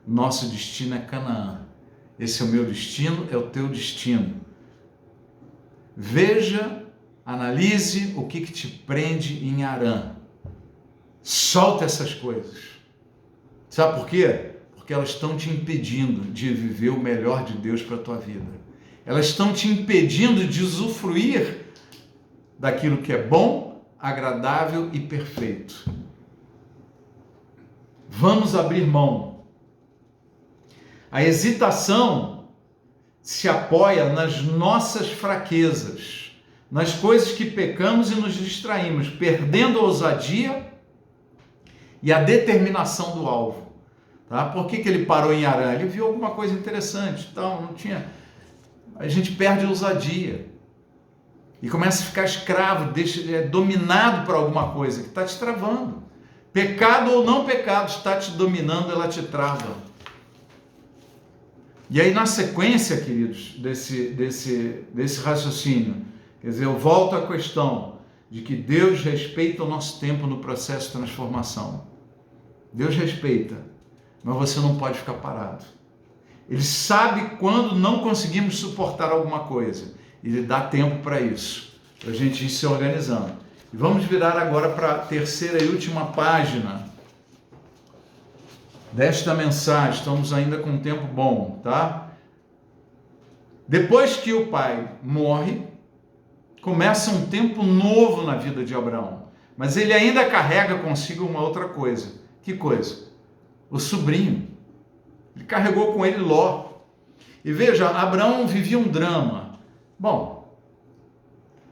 Nosso destino é Canaã. Esse é o meu destino, é o teu destino. Veja, analise o que te prende em Harã. Solta essas coisas. Sabe por quê? Porque elas estão te impedindo de viver o melhor de Deus para a tua vida. Elas estão te impedindo de usufruir daquilo que é bom, agradável e perfeito. Vamos abrir mão. A hesitação se apoia nas nossas fraquezas, nas coisas que pecamos e nos distraímos, perdendo a ousadia e a determinação do alvo. Tá? Por que ele parou em Harã? Ele viu alguma coisa interessante, então não tinha... A gente perde a ousadia e começa a ficar escravo, dominado por alguma coisa que está te travando. Pecado ou não pecado está te dominando, ela te trava. E aí, na sequência, queridos, desse raciocínio, quer dizer, eu volto à questão de que Deus respeita o nosso tempo no processo de transformação. Deus respeita, mas você não pode ficar parado. Ele sabe quando não conseguimos suportar alguma coisa. Ele dá tempo para isso, para a gente ir se organizando. E vamos virar agora para a terceira e última página desta mensagem. Estamos ainda com um tempo bom, tá? Depois que o pai morre, começa um tempo novo na vida de Abraão. Mas ele ainda carrega consigo uma outra coisa. Que coisa? O sobrinho. Ele carregou com ele Ló. E veja, Abraão vivia um drama. Bom,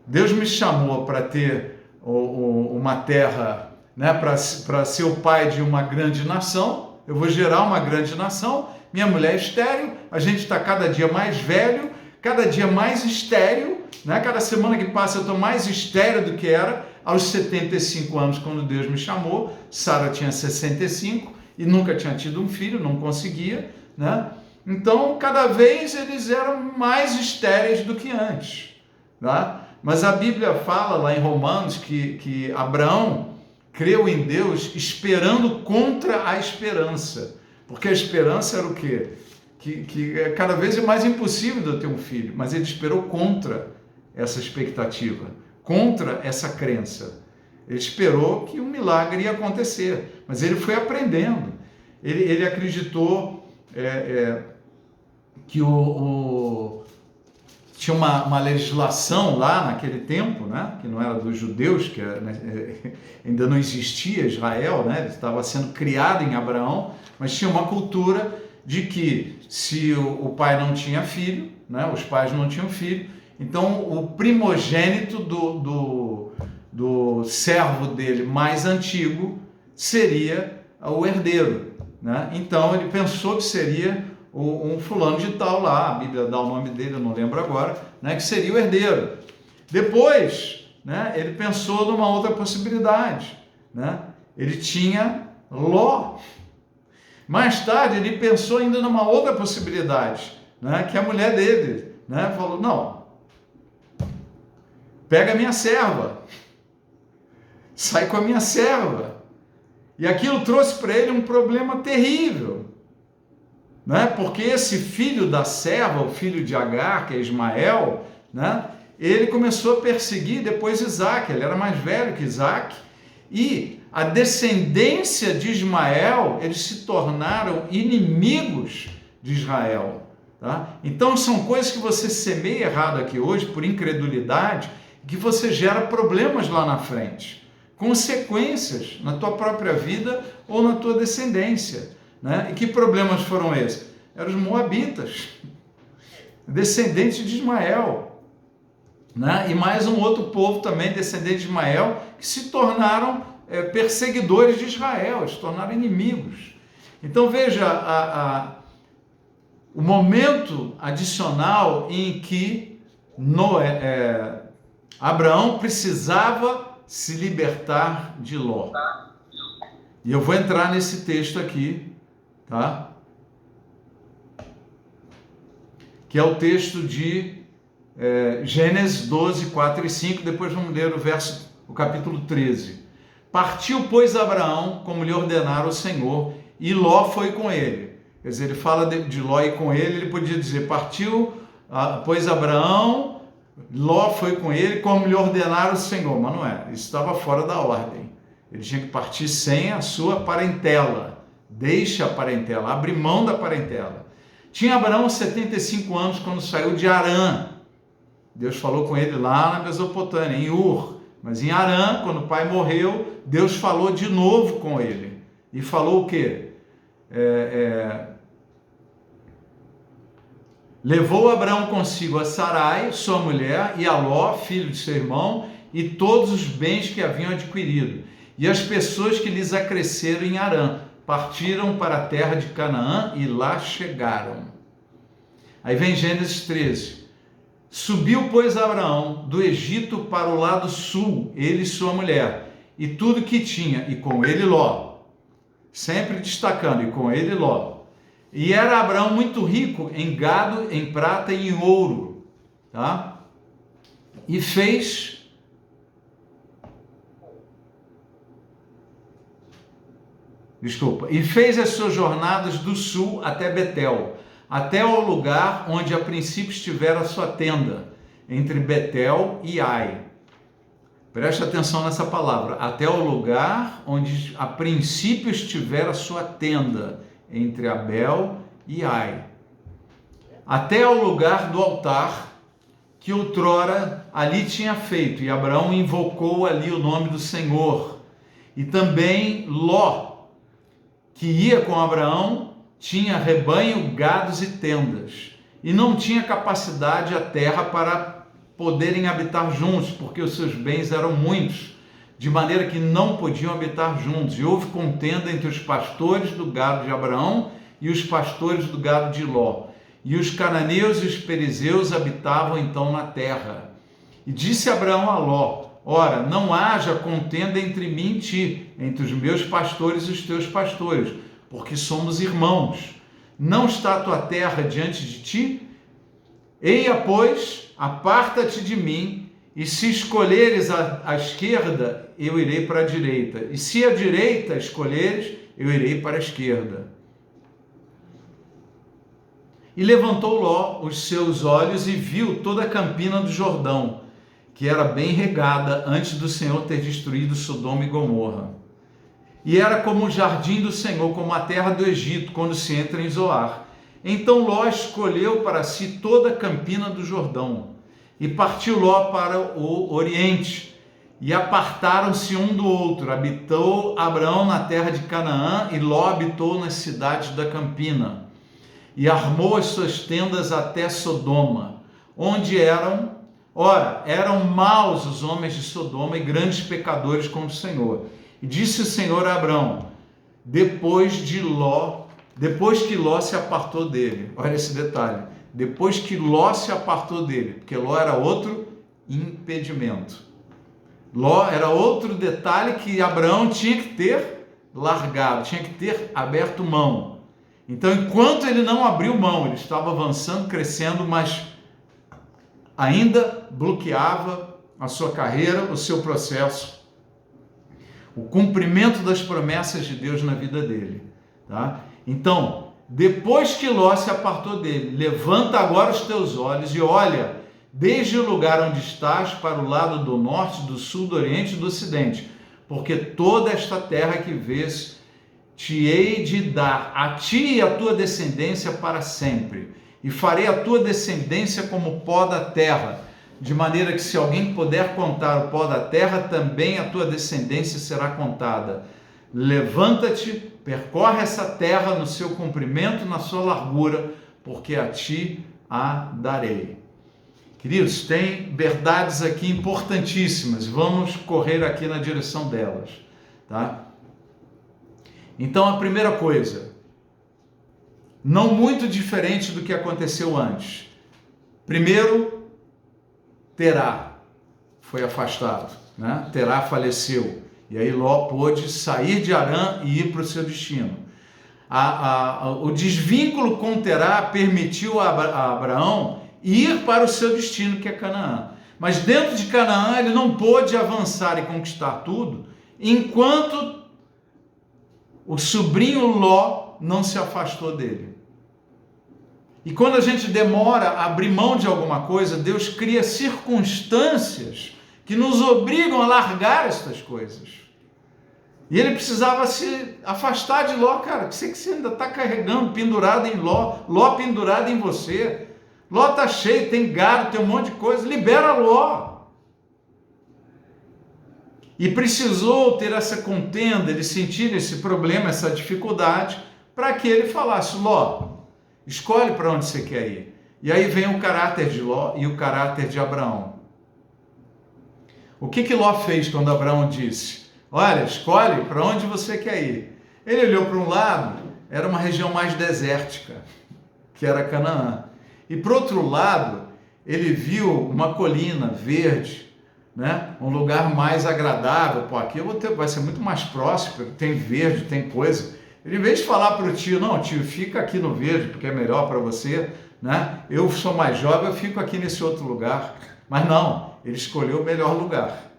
Deus me chamou para ter uma terra, né, para ser o pai de uma grande nação. Eu vou gerar uma grande nação. Minha mulher é estéril. A gente está cada dia mais velho, cada dia mais estéril. Né? Cada semana que passa eu estou mais estéril do que era. Aos 75 anos, quando Deus me chamou, Sara tinha 65. E nunca tinha tido um filho, não conseguia, né? Então, cada vez eles eram mais estéreis do que antes, tá? Mas a Bíblia fala lá em Romanos que Abraão creu em Deus esperando contra a esperança, porque a esperança era o quê? Que cada vez é mais impossível de eu ter um filho, mas ele esperou contra essa expectativa, contra essa crença. Ele esperou que um milagre ia acontecer, mas ele foi aprendendo. Ele acreditou que tinha uma legislação lá naquele tempo, né, que não era dos judeus, que ainda não existia Israel, né, ele estava sendo criado em Abraão, mas tinha uma cultura de que se o pai não tinha filho, né, os pais não tinham filho, então o primogênito do servo dele mais antigo seria o herdeiro, né? Então ele pensou que seria um fulano de tal lá, a Bíblia dá o nome dele, eu não lembro agora, né, que seria o herdeiro. Depois, né, ele pensou numa outra possibilidade, né? Ele tinha Ló. Mais tarde ele pensou ainda numa outra possibilidade, né, que a mulher dele, né, falou, não, pega a minha serva, sai com a minha serva. E aquilo trouxe para ele um problema terrível, né? Porque esse filho da serva, o filho de Agar, que é Ismael, né? Ele começou a perseguir depois Isaac, ele era mais velho que Isaac, e a descendência de Ismael, eles se tornaram inimigos de Israel. Tá? Então são coisas que você semeia errado aqui hoje, por incredulidade, que você gera problemas lá na frente, consequências na tua própria vida ou na tua descendência, né? E que problemas foram esses? Eram os moabitas, descendentes de Ismael, né? E mais um outro povo também, descendente de Ismael, que se tornaram perseguidores de Israel, eles se tornaram inimigos. Então veja o momento adicional em que Abraão precisava se libertar de Ló. E eu vou entrar nesse texto aqui, tá? Que é o texto de Gênesis 12, 4 e 5, depois vamos ler o capítulo 13. Partiu, pois, Abraão, como lhe ordenara o Senhor, e Ló foi com ele. Quer dizer, ele fala de Ló ir com ele podia dizer, partiu, pois Abraão, Ló foi com ele, como lhe ordenara o Senhor, mas não é, isso estava fora da ordem. Ele tinha que partir sem a sua parentela, deixa a parentela, abre mão da parentela. Tinha Abraão 75 anos quando saiu de Harã. Deus falou com ele lá na Mesopotâmia, em Ur. Mas em Harã, quando o pai morreu, Deus falou de novo com ele. E falou o quê? Levou Abraão consigo a Sarai, sua mulher, e a Ló, filho de seu irmão, e todos os bens que haviam adquirido. E as pessoas que lhes acresceram em Harã. Partiram para a terra de Canaã e lá chegaram. Aí vem Gênesis 13. Subiu, pois, Abraão do Egito para o lado sul, ele e sua mulher, e tudo que tinha, e com ele Ló. Sempre destacando, e com ele Ló. E era Abraão muito rico em gado, em prata e em ouro. Tá? E fez as suas jornadas do sul até Betel, até ao lugar onde a princípio estivera a sua tenda, entre Betel e Ai. Preste atenção nessa palavra, até o lugar onde a princípio estivera a sua tenda, entre Abel e Ai. Até ao lugar do altar que outrora ali tinha feito, e Abraão invocou ali o nome do Senhor. E também Ló, que ia com Abraão, tinha rebanho, gados e tendas, e não tinha capacidade a terra para poderem habitar juntos, porque os seus bens eram muitos, de maneira que não podiam habitar juntos. E houve contenda entre os pastores do gado de Abraão e os pastores do gado de Ló. E os cananeus e os perizeus habitavam então na terra. E disse Abraão a Ló: ora, não haja contenda entre mim e ti, entre os meus pastores e os teus pastores, porque somos irmãos. Não está a tua terra diante de ti? Eia, pois, aparta-te de mim, e se escolheres a esquerda, eu irei para a direita, e se a direita escolheres, eu irei para a esquerda. E levantou Ló os seus olhos e viu toda a campina do Jordão, que era bem regada antes do Senhor ter destruído Sodoma e Gomorra. E era como o jardim do Senhor, como a terra do Egito, quando se entra em Zoar. Então Ló escolheu para si toda a campina do Jordão, e partiu Ló para o oriente, e apartaram-se um do outro. Habitou Abraão na terra de Canaã, e Ló habitou nas cidades da campina, e armou as suas tendas até Sodoma, onde eram maus os homens de Sodoma e grandes pecadores contra o Senhor. E disse o Senhor a Abraão, depois que Ló se apartou dele, olha esse detalhe, depois que Ló se apartou dele, porque Ló era outro impedimento. Ló era outro detalhe que Abraão tinha que ter largado, tinha que ter aberto mão. Então, enquanto ele não abriu mão, ele estava avançando, crescendo, mas ainda bloqueava a sua carreira, o seu processo, o cumprimento das promessas de Deus na vida dele. Tá? Então, depois que Ló se apartou dele, levanta agora os teus olhos e olha desde o lugar onde estás para o lado do norte, do sul, do oriente e do ocidente, porque toda esta terra que vês te hei de dar a ti e a tua descendência para sempre, e farei a tua descendência como o pó da terra, de maneira que se alguém puder contar o pó da terra, também a tua descendência será contada. Levanta-te, percorre essa terra no seu comprimento, na sua largura, porque a ti a darei. Queridos, tem verdades aqui importantíssimas, vamos correr aqui na direção delas. tá? Então a primeira coisa, não muito diferente do que aconteceu antes. Primeiro, Terá foi afastado, né? Terá faleceu. E aí Ló pôde sair de Harã e ir para o seu destino. O desvínculo com Terá permitiu a Abraão ir para o seu destino, que é Canaã. Mas dentro de Canaã ele não pôde avançar e conquistar tudo, enquanto o sobrinho Ló não se afastou dele. E quando a gente demora a abrir mão de alguma coisa, Deus cria circunstâncias que nos obrigam a largar estas coisas. E ele precisava se afastar de Ló, cara. Que você ainda está carregando, pendurado em Ló, Ló pendurado em você. Ló está cheio, tem gado, tem um monte de coisa. Libera Ló. E precisou ter essa contenda, ele sentir esse problema, essa dificuldade, para que ele falasse: Ló, escolhe para onde você quer ir. E aí vem o caráter de Ló e o caráter de Abraão. O que Ló fez quando Abraão disse: olha, escolhe para onde você quer ir? Ele olhou para um lado, era uma região mais desértica, que era Canaã. E para outro lado, ele viu uma colina verde, né? Um lugar mais agradável. Pô, aqui vai ser muito mais próximo, tem verde, tem coisa. Ele, em vez de falar para o tio: não, tio, fica aqui no verde, porque é melhor para você, né? Eu sou mais jovem, eu fico aqui nesse outro lugar. Mas não, ele escolheu o melhor lugar.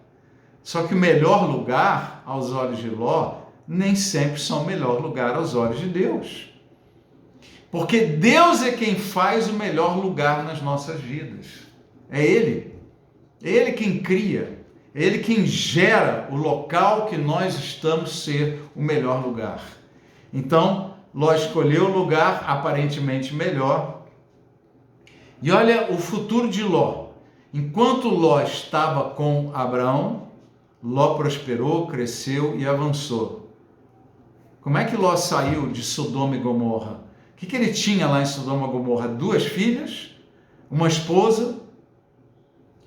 Só que o melhor lugar, aos olhos de Ló, nem sempre são o melhor lugar aos olhos de Deus. Porque Deus é quem faz o melhor lugar nas nossas vidas. É Ele. É Ele quem cria. É Ele quem gera o local que nós estamos ser o melhor lugar. Então, Ló escolheu o lugar aparentemente melhor. E olha o futuro de Ló. Enquanto Ló estava com Abraão, Ló prosperou, cresceu e avançou. Como é que Ló saiu de Sodoma e Gomorra? O que ele tinha lá em Sodoma e Gomorra? 2 filhas, uma esposa.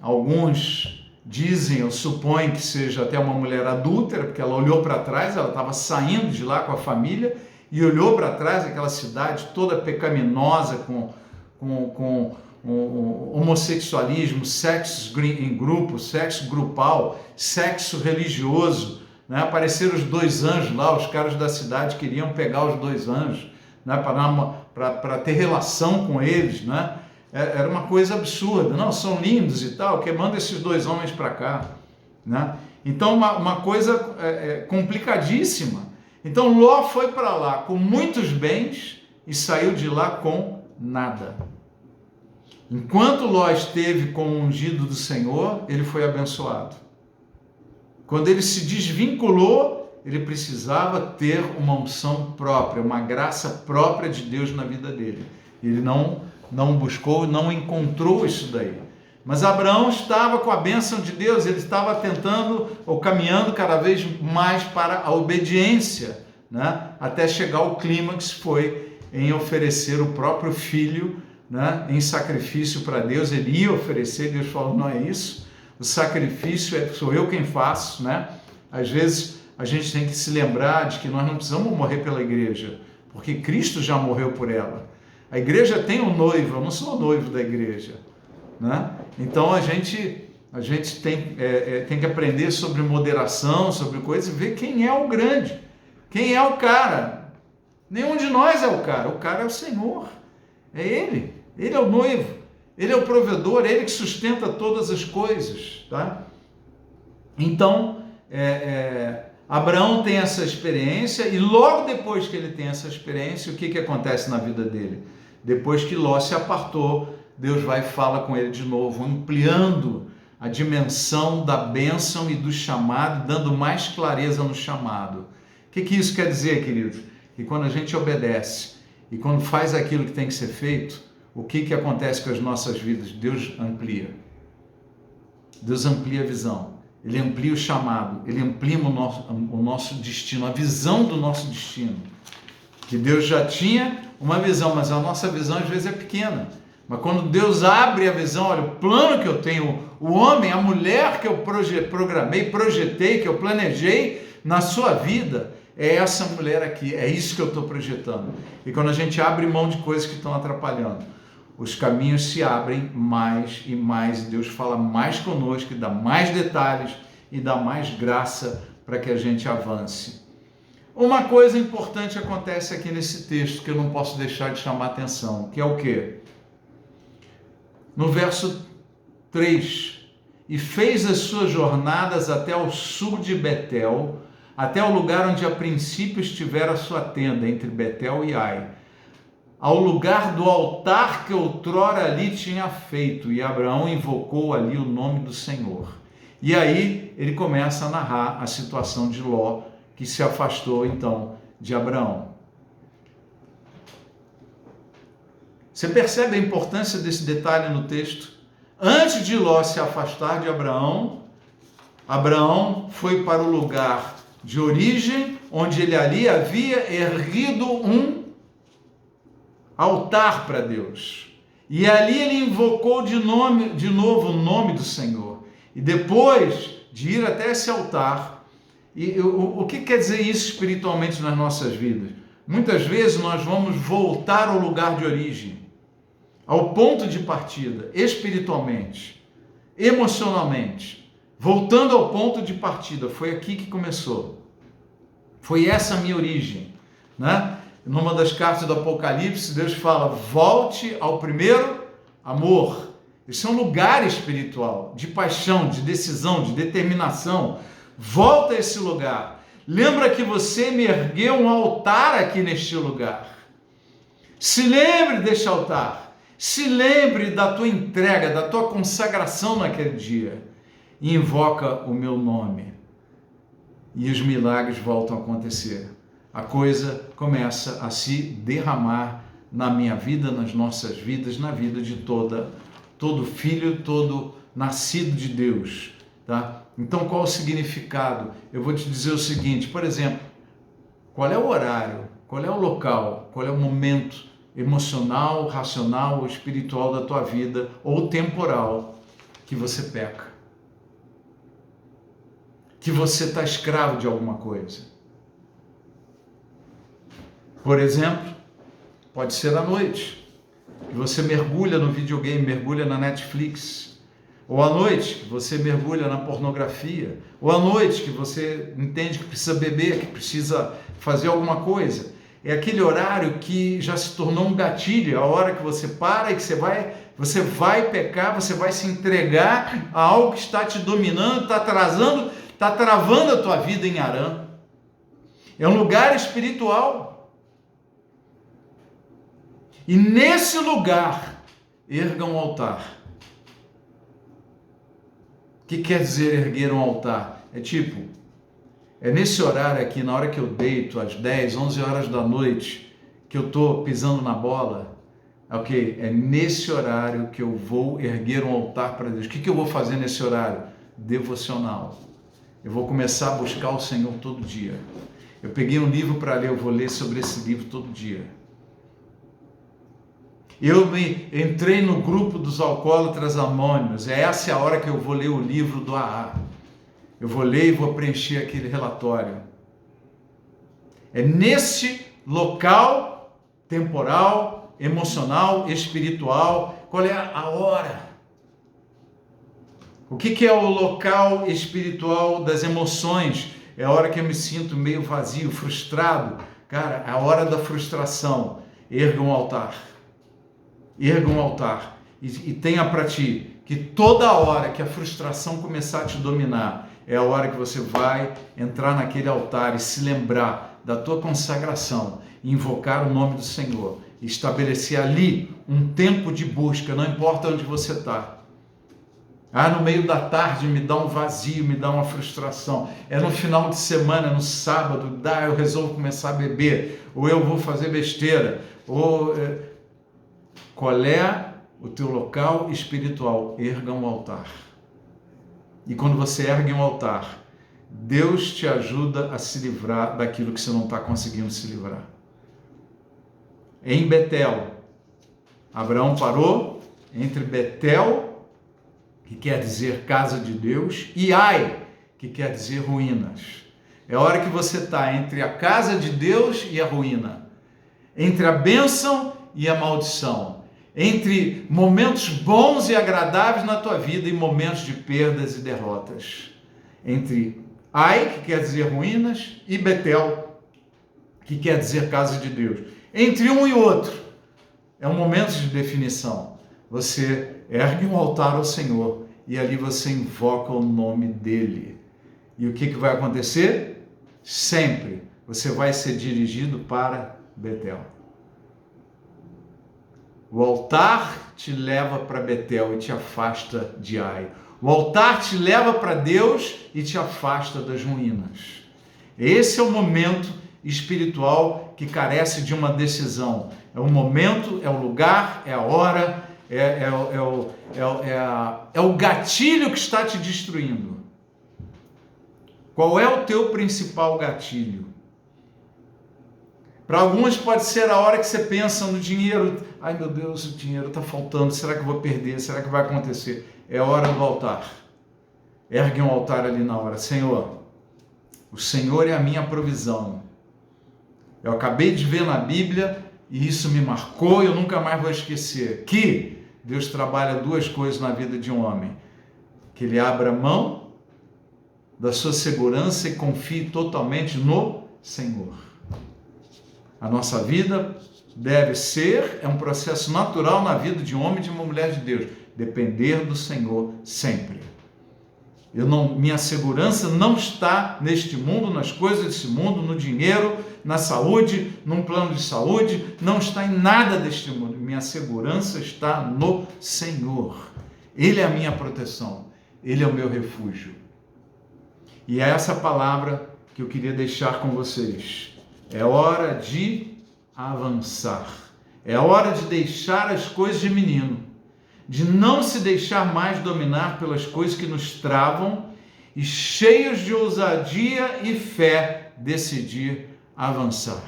Alguns dizem ou supõem que seja até uma mulher adúltera, porque ela olhou para trás, ela estava saindo de lá com a família e olhou para trás, aquela cidade toda pecaminosa, com homossexualismo, sexo em grupo, sexo grupal, sexo religioso, né? Apareceram os 2 anjos lá, os caras da cidade queriam pegar os 2 anjos, né? para ter relação com eles, né? Era uma coisa absurda. Não, são lindos e tal, que manda esses 2 homens para cá, né? Então uma coisa complicadíssima. Então Ló foi para lá com muitos bens e saiu de lá com nada. Enquanto Ló esteve com o ungido do Senhor, ele foi abençoado. Quando ele se desvinculou, ele precisava ter uma unção própria, uma graça própria de Deus na vida dele. Ele não buscou, não encontrou isso daí. Mas Abraão estava com a bênção de Deus, ele estava tentando ou caminhando cada vez mais para a obediência, né? Até chegar ao clímax, foi em oferecer o próprio filho, né, em sacrifício para Deus. Ele ia oferecer, Deus falou: não é isso, o sacrifício sou eu quem faço, né? Às vezes a gente tem que se lembrar de que nós não precisamos morrer pela igreja, porque Cristo já morreu por ela. A igreja tem um noivo, eu não sou o noivo da igreja, né? Então a gente tem que aprender sobre moderação, sobre coisas, e ver quem é o grande, quem é o cara. Nenhum de nós é o cara é o Senhor, é Ele. Ele é o noivo, Ele é o provedor, é Ele que sustenta todas as coisas, tá? Então, Abraão tem essa experiência, e logo depois que ele tem essa experiência, o que acontece na vida dele? Depois que Ló se apartou, Deus vai e fala com ele de novo, ampliando a dimensão da bênção e do chamado, dando mais clareza no chamado. O que isso quer dizer, queridos? Que quando a gente obedece e quando faz aquilo que tem que ser feito, o que acontece com as nossas vidas? Deus amplia. Deus amplia a visão. Ele amplia o chamado. Ele amplia o nosso destino, a visão do nosso destino. Que Deus já tinha uma visão, mas a nossa visão às vezes é pequena. Mas quando Deus abre a visão, olha, o plano que eu tenho, o homem, a mulher que eu programei, projetei, que eu planejei, Na sua vida, é essa mulher aqui, é isso que eu estou projetando. E quando a gente abre mão de coisas que estão atrapalhando, os caminhos se abrem mais e mais, e Deus fala mais conosco, e dá mais detalhes, e dá mais graça para que a gente avance. Uma coisa importante acontece aqui nesse texto, que eu não posso deixar de chamar a atenção, que é o quê? No verso 3, e fez as suas jornadas até o sul de Betel, até o lugar onde a princípio estivera a sua tenda, entre Betel e Ai, ao lugar do altar que outrora ali tinha feito, e Abraão invocou ali o nome do Senhor. E aí ele começa a narrar a situação de Ló, que se afastou então de Abraão. Você percebe a importância desse detalhe no texto? Antes de Ló se afastar de Abraão, Abraão foi para o lugar de origem, onde ele ali havia erguido um altar para Deus. E ali ele invocou de novo o nome do Senhor. E depois de ir até esse altar, o que quer dizer isso espiritualmente nas nossas vidas? Muitas vezes nós vamos voltar ao lugar de origem, ao ponto de partida, espiritualmente, emocionalmente, voltando ao ponto de partida. Foi aqui que começou. Foi essa a minha origem, né? Numa das cartas do Apocalipse, Deus fala: volte ao primeiro amor. Esse é um lugar espiritual, de paixão, de decisão, de determinação. Volta a esse lugar. Lembra que você me ergueu um altar aqui neste lugar. Se lembre deste altar. Se lembre da tua entrega, da tua consagração naquele dia. E invoca o meu nome. E os milagres voltam a acontecer. A coisa começa a se derramar na minha vida, nas nossas vidas, na vida de todo filho, todo nascido de Deus, tá? Então, qual o significado? Eu vou te dizer o seguinte, por exemplo, qual é o horário, qual é o local, qual é o momento emocional, racional ou espiritual da tua vida, ou temporal, que você peca, que você está escravo de alguma coisa. Por exemplo, pode ser à noite, que você mergulha no videogame, mergulha na Netflix, ou à noite que você mergulha na pornografia, ou à noite que você entende que precisa beber, que precisa fazer alguma coisa. É aquele horário que já se tornou um gatilho, a hora que você para e que você vai pecar, você vai se entregar a algo que está te dominando, está atrasando, está travando a tua vida em Harã. É um lugar espiritual. E nesse lugar, erga um altar. O que quer dizer erguer um altar? É nesse horário aqui, na hora que eu deito, às 10, 11 horas da noite, que eu estou pisando na bola, ok? É nesse horário que eu vou erguer um altar para Deus. O que eu vou fazer nesse horário? Devocional. Eu vou começar a buscar o Senhor todo dia. Eu peguei um livro para ler, eu vou ler sobre esse livro todo dia. Eu entrei no grupo dos alcoólatras anônimos. Essa é a hora que eu vou ler o livro do AA. Eu vou ler e vou preencher aquele relatório. É nesse local temporal, emocional, espiritual. Qual é a hora? O que é o local espiritual das emoções? É a hora que eu me sinto meio vazio, frustrado. Cara, é a hora da frustração. Erga um altar. Erga um altar e tenha para ti que toda hora que a frustração começar a te dominar, é a hora que você vai entrar naquele altar e se lembrar da tua consagração, invocar o nome do Senhor, estabelecer ali um tempo de busca, não importa onde você está. No meio da tarde me dá um vazio, me dá uma frustração. É no final de semana, no sábado, eu resolvo começar a beber, ou eu vou fazer besteira, ou... Qual é o teu local espiritual? Erga um altar. E quando você ergue um altar, Deus te ajuda a se livrar daquilo que você não está conseguindo se livrar. Em Betel, Abraão parou entre Betel, que quer dizer casa de Deus, e Ai, que quer dizer ruínas. É a hora que você está entre a casa de Deus e a ruína, entre a bênção e a maldição, entre momentos bons e agradáveis na tua vida e momentos de perdas e derrotas, entre Ai, que quer dizer ruínas, e Betel, que quer dizer casa de Deus. Entre um e outro, é um momento de definição. Você ergue um altar ao Senhor e ali você invoca o nome dele. E o que vai acontecer? Sempre você vai ser dirigido para Betel. O altar te leva para Betel e te afasta de Ai. O altar te leva para Deus e te afasta das ruínas. Esse é o momento espiritual que carece de uma decisão. É o momento, é o lugar, é a hora, é o gatilho que está te destruindo. Qual é o teu principal gatilho? Para alguns pode ser a hora que você pensa no dinheiro. Ai meu Deus, o dinheiro está faltando, será que eu vou perder? Será que vai acontecer? É hora do altar. Ergue um altar ali na hora. Senhor, o Senhor é a minha provisão. Eu acabei de ver na Bíblia e isso me marcou e eu nunca mais vou esquecer. Que Deus trabalha duas coisas na vida de um homem. Que ele abra mão da sua segurança e confie totalmente no Senhor. A nossa vida deve ser, é um processo natural na vida de um homem e de uma mulher de Deus, depender do Senhor sempre. Minha segurança não está neste mundo, nas coisas desse mundo, no dinheiro, na saúde, num plano de saúde, não está em nada deste mundo. Minha segurança está no Senhor. Ele é a minha proteção, Ele é o meu refúgio. E é essa palavra que eu queria deixar com vocês. É hora de avançar. É hora de deixar as coisas de menino. De não se deixar mais dominar pelas coisas que nos travam e, cheios de ousadia e fé, decidir avançar.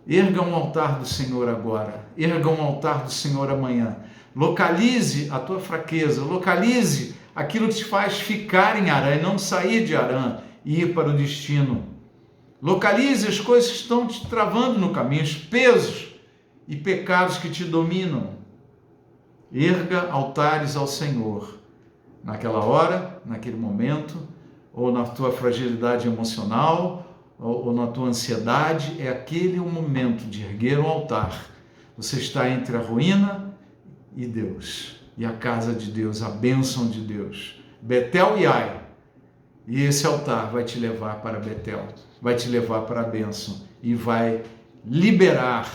Erga um altar do Senhor agora. Erga um altar do Senhor amanhã. Localize a tua fraqueza. Localize aquilo que te faz ficar em Harã e não sair de Harã e ir para o destino. Localize as coisas que estão te travando no caminho, os pesos e pecados que te dominam. Erga altares ao Senhor. Naquela hora, naquele momento, ou na tua fragilidade emocional, ou na tua ansiedade, é aquele o momento de erguer um altar. Você está entre a ruína e Deus, e a casa de Deus, a bênção de Deus. Betel e Ai. E esse altar vai te levar para Betel, vai te levar para a bênção e vai liberar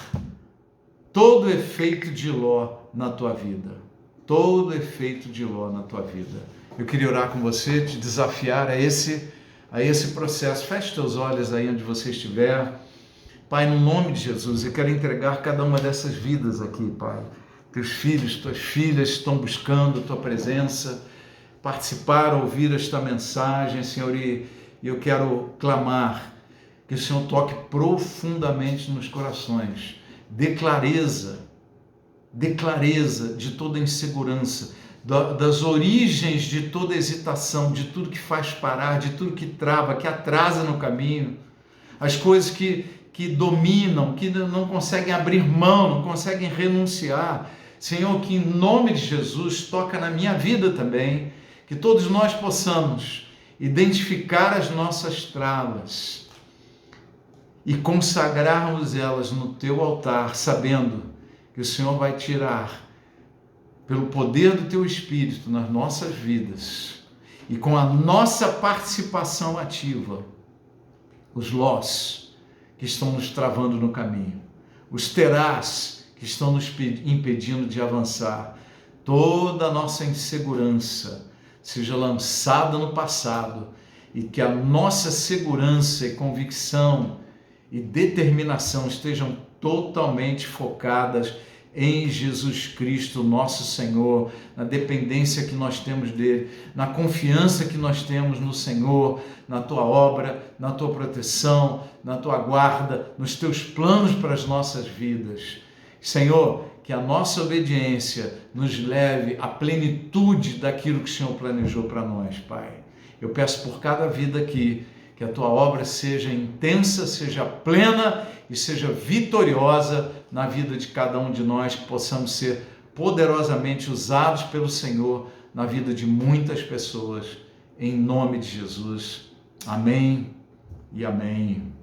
todo o efeito de Ló na tua vida. Todo o efeito de Ló na tua vida. Eu queria orar com você, te desafiar a esse processo. Feche teus olhos aí onde você estiver. Pai, no nome de Jesus, eu quero entregar cada uma dessas vidas aqui, Pai. Teus filhos, tuas filhas estão buscando a tua presença, participar, ouvir esta mensagem, Senhor, e eu quero clamar que o Senhor toque profundamente nos corações, dê clareza de toda insegurança, das origens de toda hesitação, de tudo que faz parar, de tudo que trava, que atrasa no caminho, as coisas que dominam, que não conseguem abrir mão, não conseguem renunciar. Senhor, que em nome de Jesus toca na minha vida também, que todos nós possamos identificar as nossas travas e consagrarmos elas no teu altar, sabendo que o Senhor vai tirar, pelo poder do teu Espírito nas nossas vidas e com a nossa participação ativa, os lós que estão nos travando no caminho, os terás que estão nos impedindo de avançar, toda a nossa insegurança seja lançada no passado e que a nossa segurança e convicção e determinação estejam totalmente focadas em Jesus Cristo, nosso Senhor, na dependência que nós temos dele, na confiança que nós temos no Senhor, na tua obra, na tua proteção, na tua guarda, nos teus planos para as nossas vidas. Senhor, que a nossa obediência nos leve à plenitude daquilo que o Senhor planejou para nós, Pai. Eu peço por cada vida aqui Que a tua obra seja intensa, seja plena e seja vitoriosa na vida de cada um de nós, que possamos ser poderosamente usados pelo Senhor na vida de muitas pessoas, em nome de Jesus. Amém e amém.